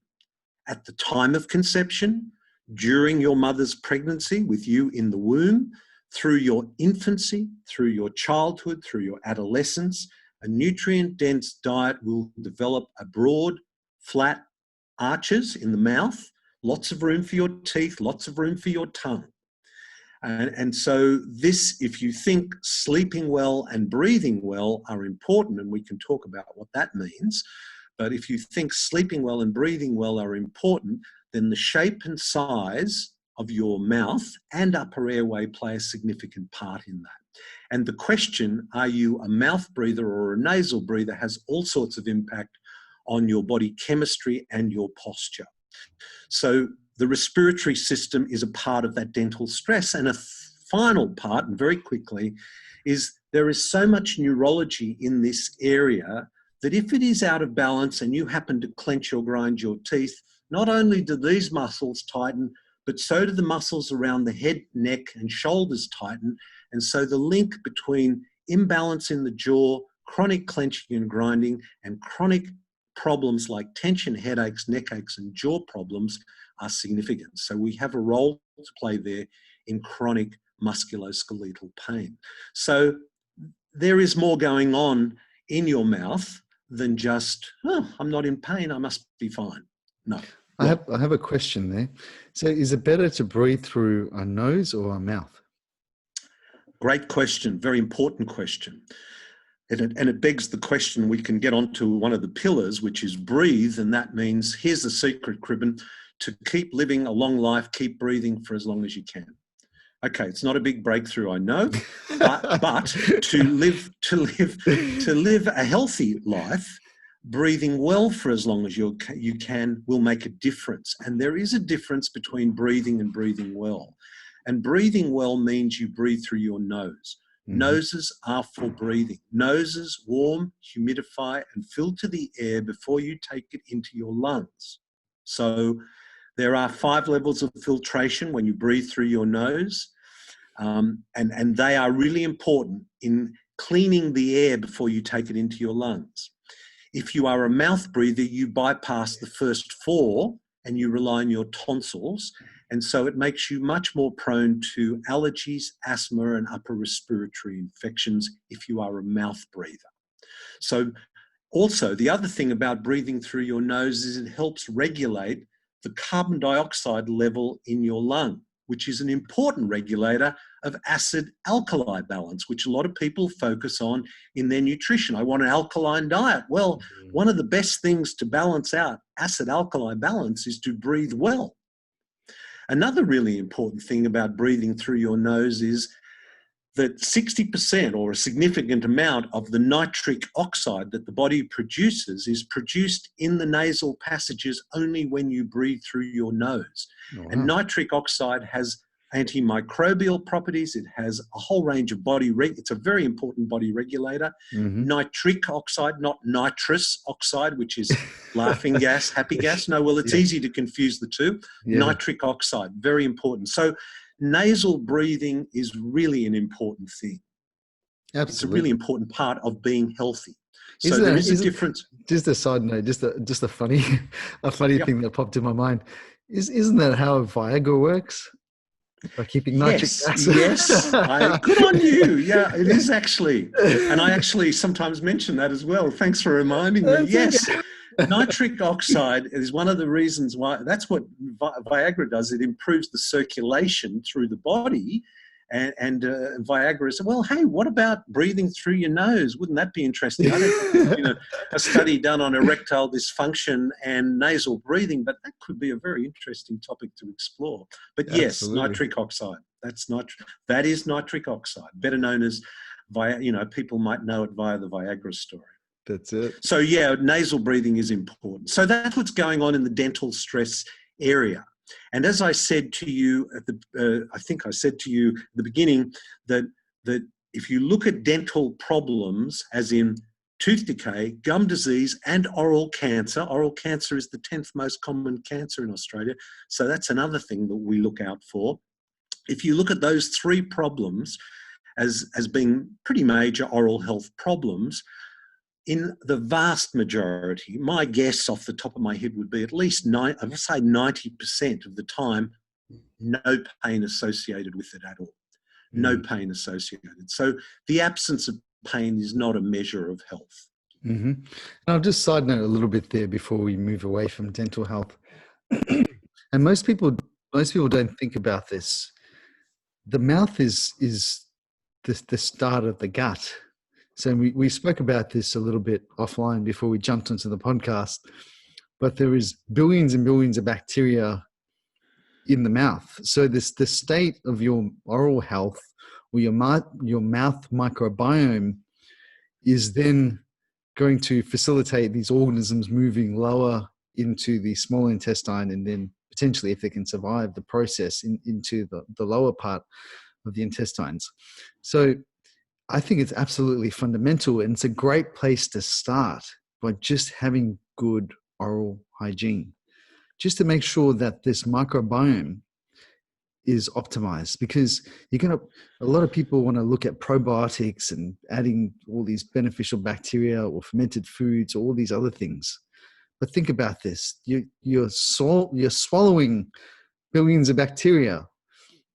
At the time of conception, during your mother's pregnancy with you in the womb, through your infancy, through your childhood, through your adolescence, a nutrient-dense diet will develop a broad, flat arches in the mouth, lots of room for your teeth, lots of room for your tongue. And so this, if you think sleeping well and breathing well are important, and we can talk about what that means, but if you think sleeping well and breathing well are important, then the shape and size of your mouth and upper airway play a significant part in that. And the question, are you a mouth breather or a nasal breather, has all sorts of impact on your body chemistry and your posture. So the respiratory system is a part of that dental stress. And a final part, and very quickly, is there is so much neurology in this area that if it is out of balance and you happen to clench or grind your teeth, not only do these muscles tighten, but so do the muscles around the head, neck, and shoulders tighten. And so the link between imbalance in the jaw, chronic clenching and grinding, and chronic problems like tension, headaches, neck aches, and jaw problems are significant. So we have a role to play there in chronic musculoskeletal pain. So there is more going on in your mouth than just, oh, I'm not in pain, I must be fine. No. I have a question there. So is it better to breathe through a nose or a mouth? Great question, very important question. And it begs the question, we can get onto one of the pillars, which is breathe, and that means, here's the secret, Cribben, to keep living a long life, keep breathing for as long as you can. Okay, it's not a big breakthrough, I know, but to live a healthy life, breathing well for as long as you can will make a difference. And there is a difference between breathing and breathing well. And breathing well means you breathe through your nose. Noses are for breathing. Noses warm, humidify, and filter the air before you take it into your lungs. So there are 5 levels of filtration when you breathe through your nose, and they are really important in cleaning the air before you take it into your lungs. If you are a mouth breather, you bypass the first 4 and you rely on your tonsils. And so it makes you much more prone to allergies, asthma, and upper respiratory infections if you are a mouth breather. So also, the other thing about breathing through your nose is it helps regulate the carbon dioxide level in your lung, which is an important regulator of acid-alkali balance, which a lot of people focus on in their nutrition. I want an alkaline diet. Well, one of the best things to balance out acid-alkali balance is to breathe well. Another really important thing about breathing through your nose is that 60% or a significant amount of the nitric oxide that the body produces is produced in the nasal passages only when you breathe through your nose. Oh, wow. And nitric oxide has antimicrobial properties. It has a whole range of it's a very important body regulator. Mm-hmm. Nitric oxide, not nitrous oxide, which is laughing gas, happy gas. No, well, it's Yeah. easy to confuse the two. Yeah. Nitric oxide, very important. So nasal breathing is really an important thing. Absolutely. It's a really important part of being healthy. So Isn't there that, is a difference. Just a side note, just a funny, Yep. thing that popped in my mind. Isn't that how Viagra works? By keeping nitric acid. Yes. Good on you. Yeah, it is actually. And I actually sometimes mention that as well. Thanks for reminding me. Yes. Okay. Nitric oxide is one of the reasons why, that's what Viagra does. It improves the circulation through the body. And Viagra said, well, hey, what about breathing through your nose? Wouldn't that be interesting? I don't think there's been a study done on erectile dysfunction and nasal breathing, but that could be a very interesting topic to explore. But yes, Absolutely. nitric oxide. That is nitric oxide, better known as people might know it via the Viagra story. That's it. So yeah, nasal breathing is important. So that's what's going on in the dental stress area. And as I said to you I think I said to you at the beginning that if you look at dental problems, as in tooth decay, gum disease, and oral cancer is the 10th most common cancer in Australia. So that's another thing that we look out for. If you look at those three problems as being pretty major oral health problems, in the vast majority, my guess off the top of my head would be at least 90% of the time, no pain associated with it at all. No pain associated. So the absence of pain is not a measure of health. Mm-hmm. And I'll just side note a little bit there before we move away from dental health. And most people don't think about this. The mouth is the start of the gut. So we spoke about this a little bit offline before we jumped onto the podcast, but there is billions and billions of bacteria in the mouth. So the state of your oral health or your mouth microbiome is then going to facilitate these organisms moving lower into the small intestine, and then potentially, if they can survive the process, into the lower part of the intestines. So I think it's absolutely fundamental, and it's a great place to start by just having good oral hygiene, just to make sure that this microbiome is optimized, because a lot of people want to look at probiotics and adding all these beneficial bacteria or fermented foods, or all these other things. But think about this. You're swallowing billions of bacteria.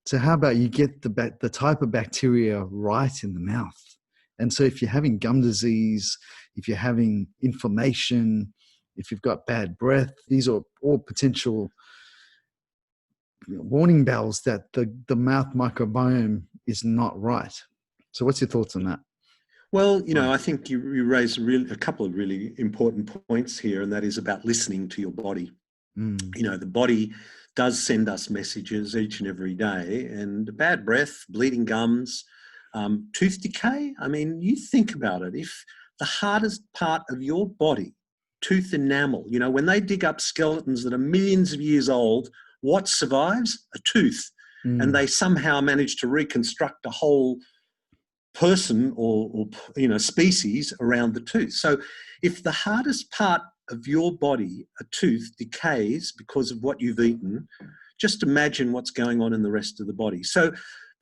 So how about you get the type of bacteria right in the mouth? And so if you're having gum disease, if you're having inflammation, if you've got bad breath, these are all potential warning bells that the mouth microbiome is not right. So what's your thoughts on that? Well, I think you raise a couple of really important points here, and that is about listening to your body. The body does send us messages each and every day, and bad breath, bleeding gums, tooth decay. I mean, you think about it. If the hardest part of your body, tooth enamel, when they dig up skeletons that are millions of years old, what survives? A tooth. And they somehow manage to reconstruct a whole person or species around the tooth. So if the hardest part of your body, a tooth, decays because of what you've eaten, just imagine what's going on in the rest of the body. So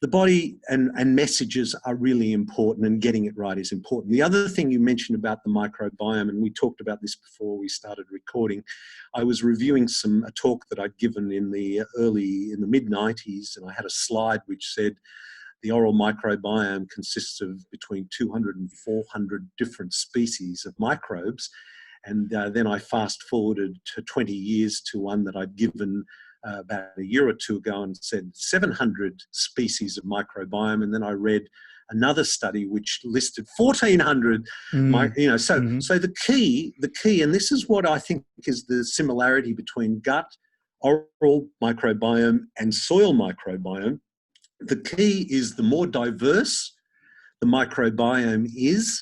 the body and messages are really important, and getting it right is important. The other thing you mentioned about the microbiome, and we talked about this before we started recording, I was reviewing a talk that I'd given in the mid-90s, and I had a slide which said the oral microbiome consists of between 200 and 400 different species of microbes. And then I fast forwarded to 20 years to one that I'd given about a year or two ago and said 700 species of microbiome. And then I read another study which listed 1,400. So the key, and this is what I think is the similarity between gut, oral microbiome, and soil microbiome. The key is the more diverse the microbiome is,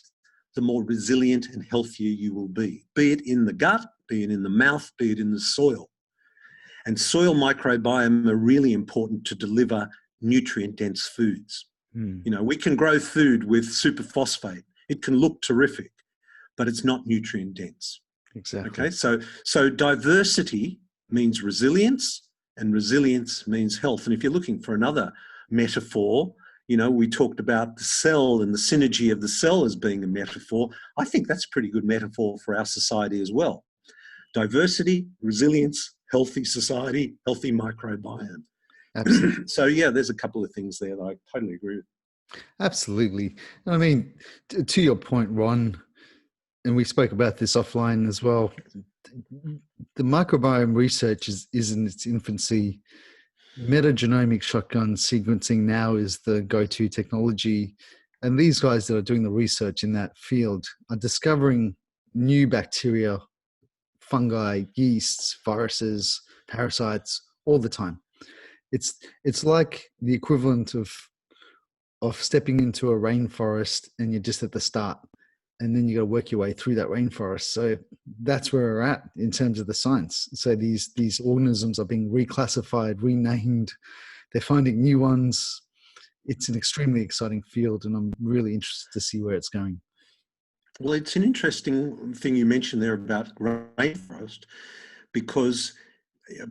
the more resilient and healthier you will be it in the gut, be it in the mouth, be it in the soil. And soil microbiome are really important to deliver nutrient-dense foods. You know, we can grow food with superphosphate. It can look terrific, but it's not nutrient-dense. Exactly. Okay, so diversity means resilience, and resilience means health. And if you're looking for another metaphor, you know, we talked about the cell and the synergy of the cell as being a metaphor. I think that's a pretty good metaphor for our society as well. Diversity, resilience, healthy society, healthy microbiome. Absolutely. So yeah, there's a couple of things there that I totally agree with. Absolutely. I mean, to your point, Ron, and we spoke about this offline as well, the microbiome research is in its infancy. Metagenomic shotgun sequencing now is the go-to technology. And these guys that are doing the research in that field are discovering new bacteria, fungi, yeasts, viruses, parasites all the time. It's like the equivalent of stepping into a rainforest and you're just at the start, and then you got to work your way through that rainforest. So that's where we're at in terms of the science. So these organisms are being reclassified, renamed. They're finding new ones. It's an extremely exciting field, and I'm really interested to see where it's going. Well, it's an interesting thing you mentioned there about rainforest, because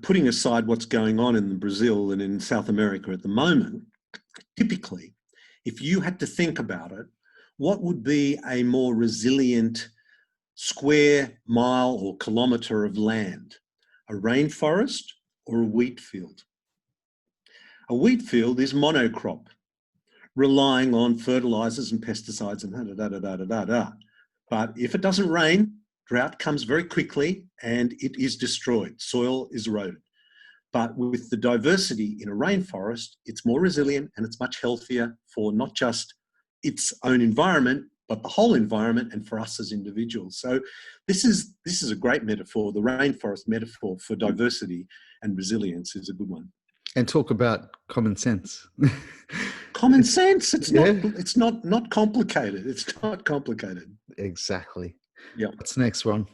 putting aside what's going on in Brazil and in South America at the moment, typically, if you had to think about it, what would be a more resilient square mile or kilometre of land? A rainforest or a wheat field? A wheat field is monocrop, relying on fertilizers and pesticides and da-da-da-da-da-da-da. But if it doesn't rain, drought comes very quickly and it is destroyed. Soil is eroded. But with the diversity in a rainforest, it's more resilient and it's much healthier for not just its own environment, but the whole environment and for us as individuals. So this is a great metaphor. The rainforest metaphor for diversity and resilience is a good one. And talk about common sense. Common sense. It's yeah. not complicated. It's not complicated. Exactly. Yeah. What's next, Ron?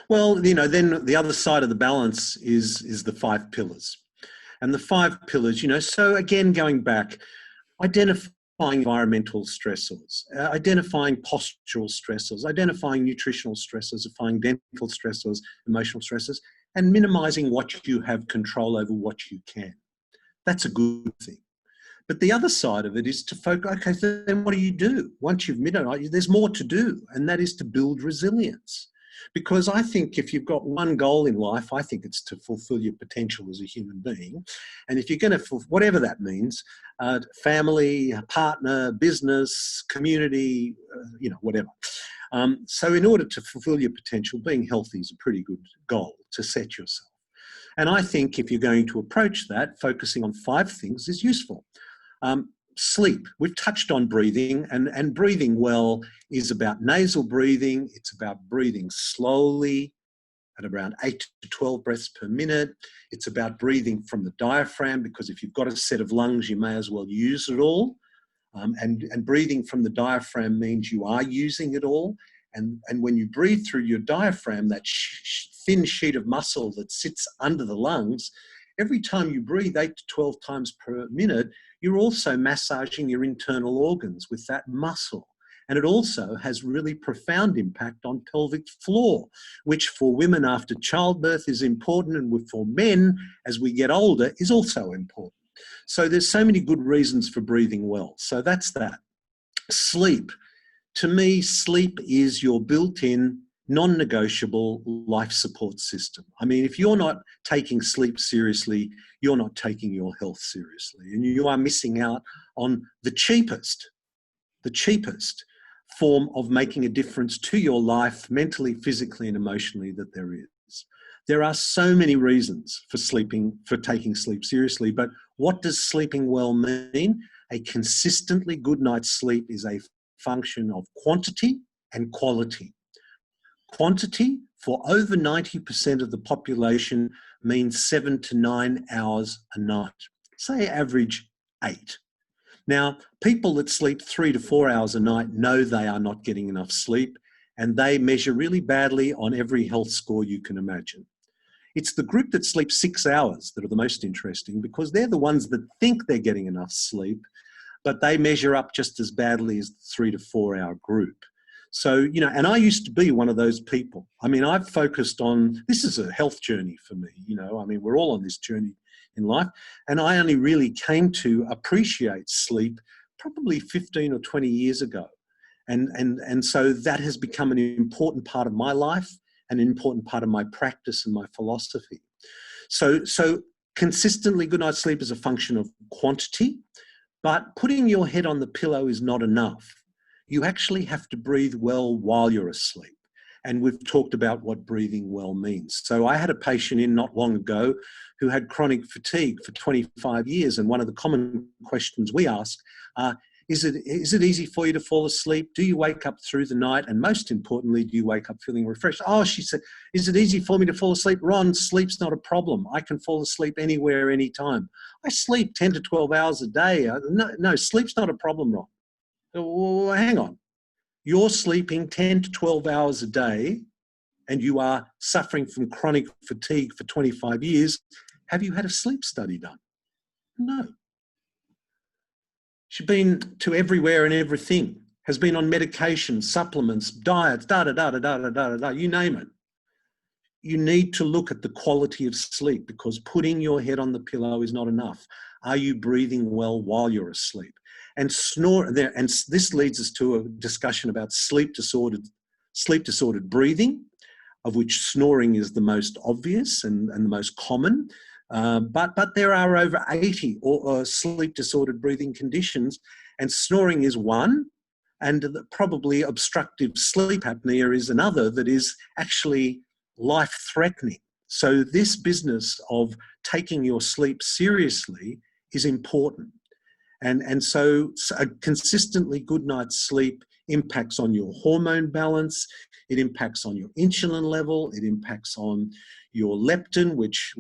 Well, you know, then the other side of the balance is the 5 pillars. And the 5 pillars, you know, so again, going back, identifying environmental stressors, identifying postural stressors, identifying nutritional stressors, identifying dental stressors, emotional stressors, and minimizing what you have control over, what you can. That's a good thing. But the other side of it is to focus, okay, so then what do you do? Once you've minimized, there's more to do, and that is to build resilience. Because I think if you've got one goal in life, I think it's to fulfill your potential as a human being. And if you're going to, whatever that means, family, partner, business, community, you know, whatever. So in order to fulfill your potential, being healthy is a pretty good goal to set yourself. And I think if you're going to approach that, focusing on 5 things is useful. Sleep. We've touched on breathing, and breathing well is about nasal breathing. It's about breathing slowly at around 8 to 12 breaths per minute. It's about breathing from the diaphragm, because if you've got a set of lungs, you may as well use it all. And breathing from the diaphragm means you are using it all. And when you breathe through your diaphragm, that thin sheet of muscle that sits under the lungs, every time you breathe 8 to 12 times per minute, you're also massaging your internal organs with that muscle. And it also has really profound impact on pelvic floor, which for women after childbirth is important, and for men as we get older is also important. So there's so many good reasons for breathing well. So that's that. Sleep. To me, sleep is your built-in, non-negotiable life support system. I mean, if you're not taking sleep seriously, you're not taking your health seriously, and you are missing out on the cheapest form of making a difference to your life, mentally, physically, and emotionally, that there is. There are so many reasons for taking sleep seriously, but what does sleeping well mean? A consistently good night's sleep is a function of quantity and quality. Quantity for over 90% of the population means 7 to 9 hours a night. Say average 8. Now, people that sleep 3 to 4 hours a night know they are not getting enough sleep, and they measure really badly on every health score you can imagine. It's the group that sleeps 6 hours that are the most interesting, because they're the ones that think they're getting enough sleep, but they measure up just as badly as the 3 to 4 hour group. So, you know, and I used to be one of those people. I mean, I've focused on, this is a health journey for me, you know, I mean, we're all on this journey in life. And I only really came to appreciate sleep probably 15 or 20 years ago. And so that has become an important part of my life, an important part of my practice and my philosophy. So consistently good night's sleep is a function of quantity, but putting your head on the pillow is not enough. You actually have to breathe well while you're asleep. And we've talked about what breathing well means. So I had a patient in not long ago who had chronic fatigue for 25 years. And one of the common questions we ask are, is it easy for you to fall asleep? Do you wake up through the night? And most importantly, do you wake up feeling refreshed? Oh, she said, is it easy for me to fall asleep? Ron, sleep's not a problem. I can fall asleep anywhere, anytime. I sleep 10 to 12 hours a day. No, sleep's not a problem, Ron. Well, hang on. You're sleeping 10 to 12 hours a day and you are suffering from chronic fatigue for 25 years. Have you had a sleep study done? No. She's been to everywhere and everything, has been on medication, supplements, diets, you name it. You need to look at the quality of sleep, because putting your head on the pillow is not enough. Are you breathing well while you're asleep? And and this leads us to a discussion about sleep disordered breathing, of which snoring is the most obvious and the most common. But there are over 80 or sleep disordered breathing conditions, and snoring is one, and probably obstructive sleep apnea is another that is actually life-threatening. So this business of taking your sleep seriously is important. And so a consistently good night's sleep impacts on your hormone balance, it impacts on your insulin level, it impacts on your leptin, which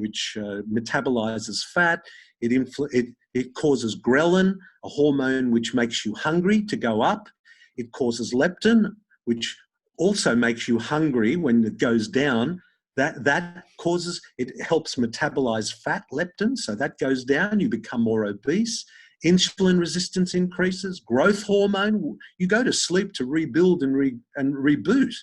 metabolizes fat, it causes ghrelin, a hormone which makes you hungry, to go up. It causes leptin, which also makes you hungry when it goes down. That causes, it helps metabolize fat, leptin, so that goes down, you become more obese. Insulin resistance increases, growth hormone, you go to sleep to rebuild and reboot.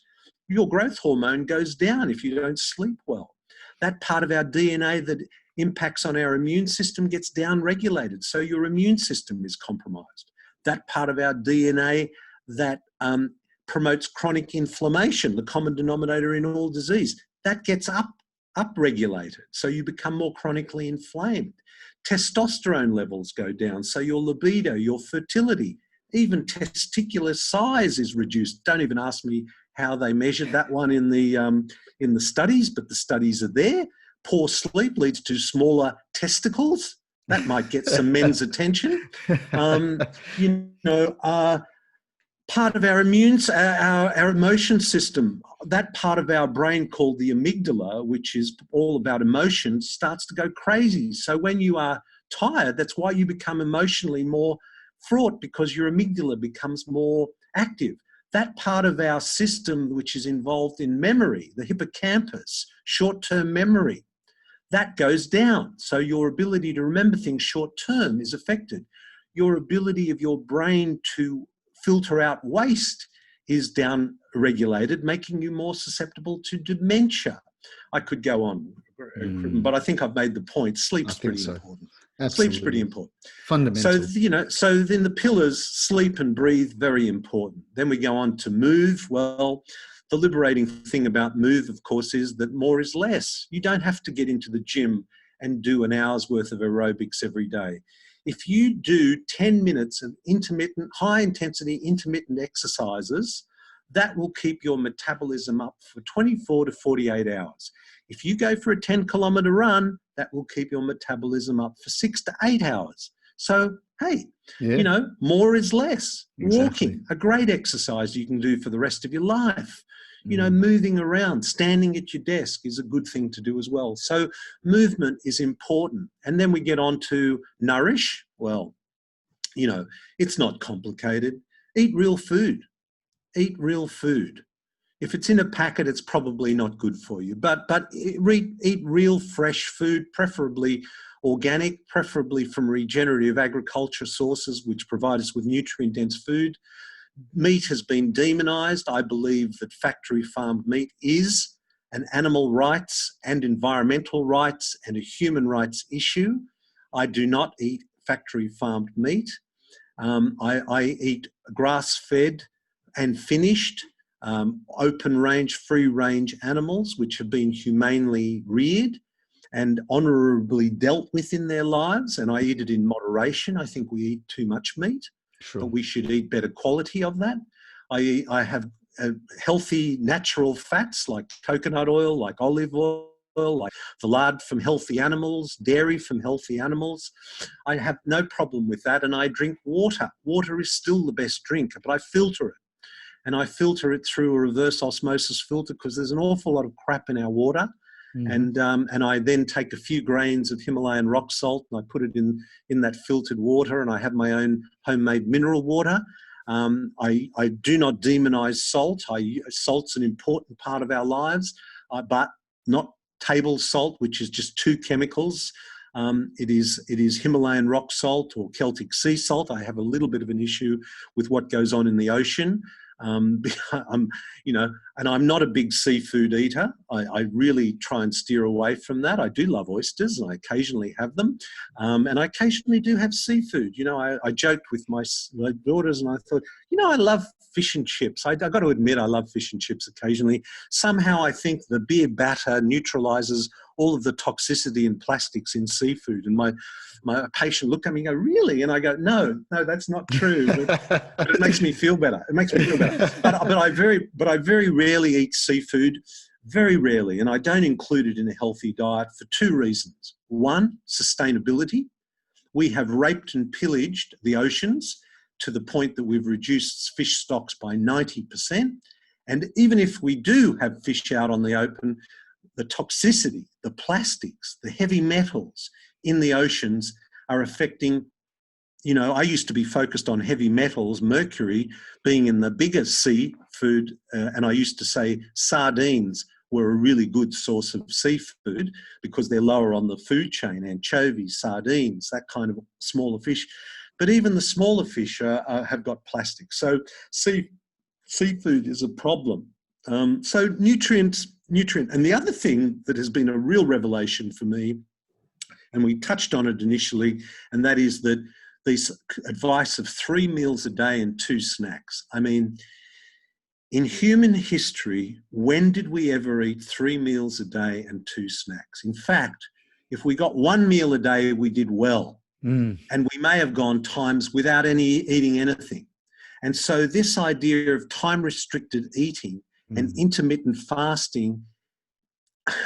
Your growth hormone goes down if you don't sleep well. That part of our DNA that impacts on our immune system gets down-regulated, so your immune system is compromised. That part of our DNA that promotes chronic inflammation, the common denominator in all disease, that gets up-regulated, so you become more chronically inflamed. Testosterone levels go down, so your libido, your fertility, even testicular size is reduced. Don't even ask me how they measured that one in the studies, but the studies are there. Poor sleep leads to smaller testicles. That might get some men's attention. Part of our our emotion system, that part of our brain called the amygdala, which is all about emotions, starts to go crazy. So when you are tired, that's why you become emotionally more fraught, because your amygdala becomes more active. That part of our system which is involved in memory, the hippocampus, short-term memory, that goes down. So your ability to remember things short-term is affected. Your ability of your brain to filter out waste is down-regulated, making you more susceptible to dementia. I could go on, but I think I've made the point. Sleep's pretty important. Absolutely. Sleep's pretty important. Fundamental. So then the pillars, sleep and breathe, very important. Then we go on to move. Well, the liberating thing about move, of course, is that more is less. You don't have to get into the gym and do an hour's worth of aerobics every day. If you do 10 minutes of high-intensity intermittent exercises, that will keep your metabolism up for 24 to 48 hours. If you go for a 10-kilometre run, that will keep your metabolism up for 6 to 8 hours. So, hey, more is less. Exactly. Walking, a great exercise you can do for the rest of your life. Moving around, standing at your desk is a good thing to do as well. So movement is important. And then we get on to nourish. Well, it's not complicated. Eat real food. Eat real food. if it's in a packet, it's probably not good for you. But eat real fresh food, preferably organic, preferably from regenerative agriculture sources, which provide us with nutrient-dense food. Meat has been demonized. I believe that factory farmed meat is an animal rights and environmental rights and a human rights issue. I do not eat factory farmed meat. I eat grass-fed and finished, open range, free range animals which have been humanely reared and honourably dealt with in their lives, and I eat it in moderation. I think we eat too much meat, but we should eat better quality of that. I have healthy natural fats like coconut oil, like olive oil, like the lard from healthy animals, dairy from healthy animals. I have no problem with that, and I drink water. Water is still the best drink, but I filter it. And I filter it through a reverse osmosis filter because there's an awful lot of crap in our water. And I then take a few grains of Himalayan rock salt and I put it in that filtered water, and I have my own homemade mineral water. I do not demonize salt. Salt's an important part of our lives, but not table salt, which is just 2 chemicals. It is Himalayan rock salt or Celtic sea salt. I have a little bit of an issue with what goes on in the ocean. And I'm not a big seafood eater. I really try and steer away from that. I do love oysters and I occasionally have them. And I occasionally do have seafood. I joked with my daughters and I thought, I love fish and chips. I got to admit I love fish and chips occasionally. Somehow I think the beer batter neutralizes all of the toxicity and plastics in seafood. And my patient looked at me and go, really? And I go, no, that's not true. But it makes me feel better. It makes me feel better. But I very rarely eat seafood, very rarely. And I don't include it in a healthy diet for 2 reasons. One, sustainability. We have raped and pillaged the oceans to the point that we've reduced fish stocks by 90%. And even if we do have fish out on the open, the toxicity, the plastics, the heavy metals in the oceans are affecting, I used to be focused on heavy metals, mercury being in the biggest seafood, and I used to say sardines were a really good source of seafood because they're lower on the food chain, anchovies, sardines, that kind of smaller fish. But even the smaller fish have got plastic. So seafood is a problem. So nutrient. And the other thing that has been a real revelation for me, and we touched on it initially, and that is that this advice of 3 meals a day and 2 snacks. I mean, in human history, when did we ever eat 3 meals a day and 2 snacks? In fact, if we got 1 meal a day, we did well. And we may have gone times without eating anything. And so this idea of time-restricted eating and intermittent fasting,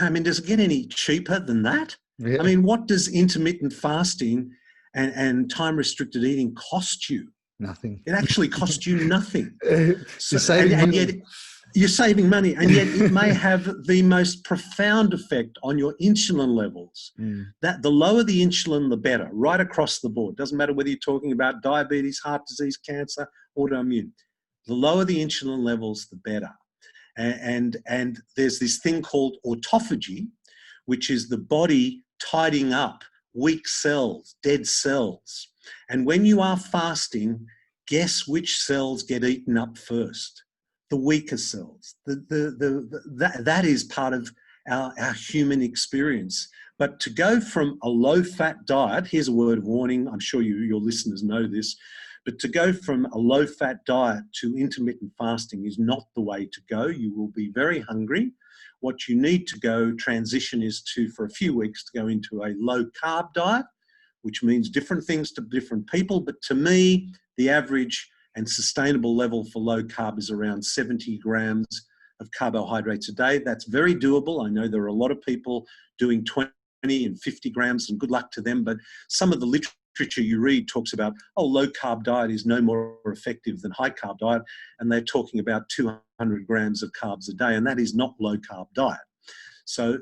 I mean, does it get any cheaper than that? Yeah. I mean, what does intermittent fasting and time-restricted eating cost you? Nothing. It actually costs you nothing. And yet you're saving money, and yet it may have the most profound effect on your insulin levels. That the lower the insulin, the better, right across the board. Doesn't matter whether you're talking about diabetes, heart disease, cancer, autoimmune. The lower the insulin levels, the better. And there's this thing called autophagy, which is the body tidying up weak cells, dead cells. And when you are fasting, guess which cells get eaten up first? The weaker cells. That is part of our human experience. But to go from a low-fat diet, here's a word of warning, I'm sure your listeners know this, but to go from a low-fat diet to intermittent fasting is not the way to go. You will be very hungry. What you need to transition is for a few weeks, to go into a low-carb diet, which means different things to different people. But to me, the average and sustainable level for low carb is around 70 grams of carbohydrates a day. That's very doable. I know there are a lot of people doing 20 and 50 grams, and good luck to them. But some of the literature you read talks about, low carb diet is no more effective than high carb diet. And they're talking about 200 grams of carbs a day, and that is not low carb diet. So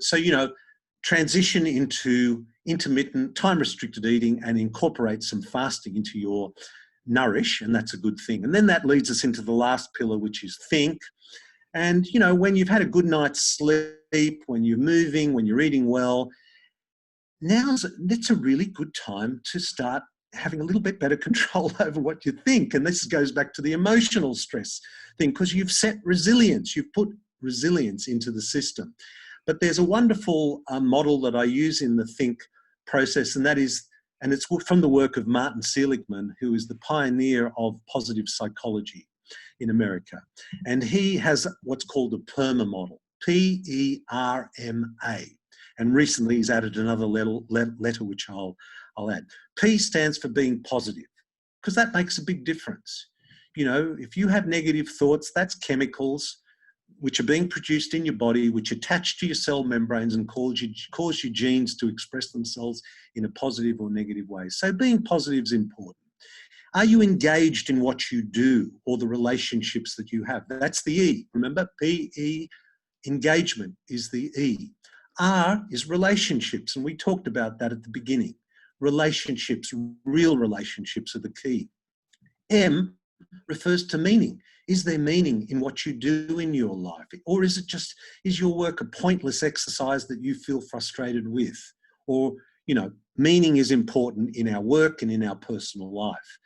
transition into intermittent, time-restricted eating and incorporate some fasting into your Nourish, and that's a good thing. And then that leads us into the last pillar, which is think. And, you know, when you've had a good night's sleep, when you're moving, when you're eating well, it's a really good time to start having a little bit better control over what you think. And this goes back to the emotional stress thing, because you've set resilience, you've put resilience into the system. But there's a wonderful model that I use in the think process, and that is, and it's from the work of Martin Seligman, who is the pioneer of positive psychology in America. And he has what's called the PERMAH model, PERMA. And recently he's added another letter which I'll add. P stands for being positive, because that makes a big difference. You know, if you have negative thoughts, that's chemicals which are being produced in your body, which attach to your cell membranes and cause your genes to express themselves in a positive or negative way. So being positive is important. Are you engaged in what you do or the relationships that you have? That's the E. Remember, P-E, engagement is the E. R is relationships, and we talked about that at the beginning. Relationships, real relationships are the key. M refers to meaning. Is there meaning in what you do in your life? Or is your work a pointless exercise that you feel frustrated with? Or, you know, meaning is important in our work and in our personal life.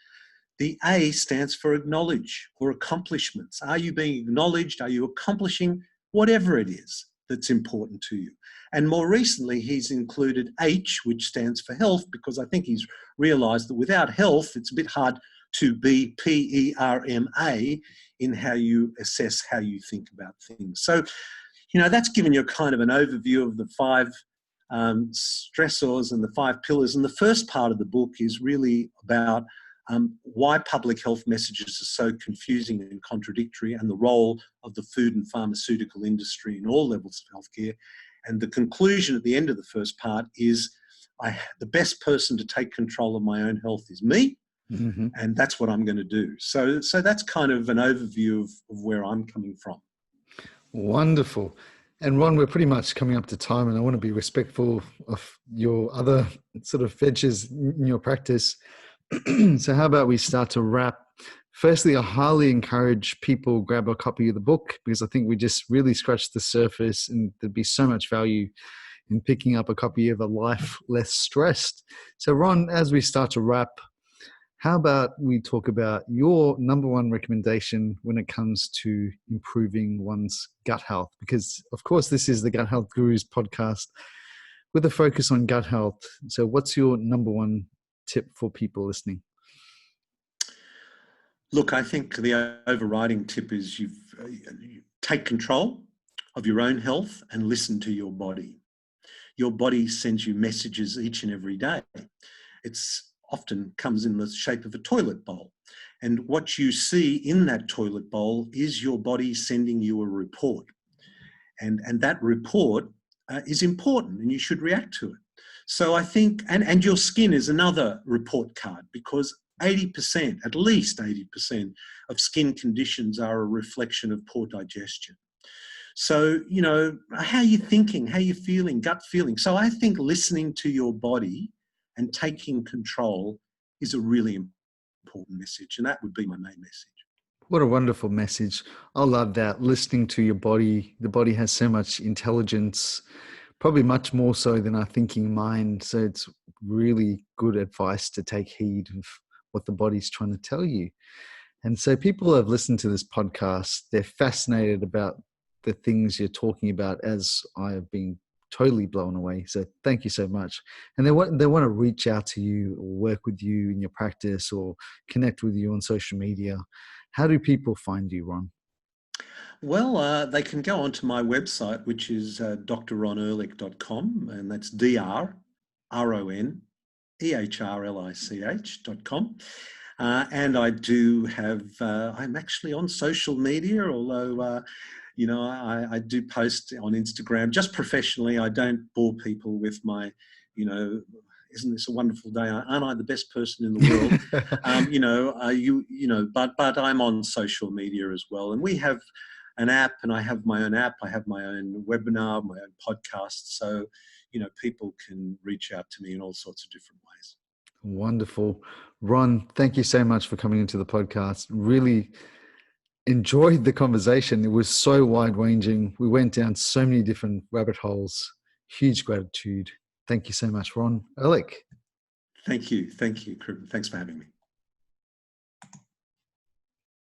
The A stands for acknowledge or accomplishments. Are you being acknowledged? Are you accomplishing whatever it is that's important to you? And more recently, he's included H, which stands for health, because I think he's realized that without health, it's a bit hard to be PERMA in how you assess how you think about things. So, you know, that's given you kind of an overview of the 5 stressors and the 5 pillars. And the first part of the book is really about why public health messages are so confusing and contradictory, and the role of the food and pharmaceutical industry in all levels of healthcare. And the conclusion at the end of the first part is the best person to take control of my own health is me. Mm-hmm. And that's what I'm going to do. So that's kind of an overview of where I'm coming from. Wonderful. And Ron, we're pretty much coming up to time, and I want to be respectful of your other sort of ventures in your practice. So how about we start to wrap? Firstly, I highly encourage people grab a copy of the book, because I think we just really scratched the surface, and there'd be so much value in picking up a copy of A Life Less Stressed. So Ron, as we start to wrap, how about we talk about your number one recommendation when it comes to improving one's gut health? Because of course, this is the Gut Health Gurus podcast with a focus on gut health. So what's your number one tip for people listening? Look, I think the overriding tip is you take control of your own health and listen to your body. Your body sends you messages each and every day. It's often comes in the shape of a toilet bowl. And what you see in that toilet bowl is your body sending you a report. And that report is important, and you should react to it. So I think, and your skin is another report card, because 80%, at least 80% of skin conditions are a reflection of poor digestion. So, you know, how are you thinking? How are you feeling? Gut feeling. So I think listening to your body and taking control is a really important message. And that would be my main message. What a wonderful message. I love that. Listening to your body. The body has so much intelligence, probably much more so than our thinking mind. So it's really good advice to take heed of what the body's trying to tell you. And so people who have listened to this podcast, they're fascinated about the things you're talking about, as I have been totally blown away. So thank you so much. And they want to reach out to you or work with you in your practice or connect with you on social media. How do people find you, Ron? Well, they can go onto my website, which is drronehrlich.com, and that's DRRONEHRLICH.com. And I do have, I'm actually on social media, although, you know, I do post on Instagram just professionally. I don't bore people with my, you know, isn't this a wonderful day? Aren't I the best person in the world? But I'm on social media as well. And we have an app, and I have my own app. I have my own webinar, my own podcast. So, you know, people can reach out to me in all sorts of different ways. Wonderful. Ron, thank you so much for coming into the podcast. Really enjoyed the conversation. It was so wide ranging. We went down so many different rabbit holes. Huge gratitude. Thank you so much, Ron Ehrlich. Thank you. Thank you. Thanks for having me.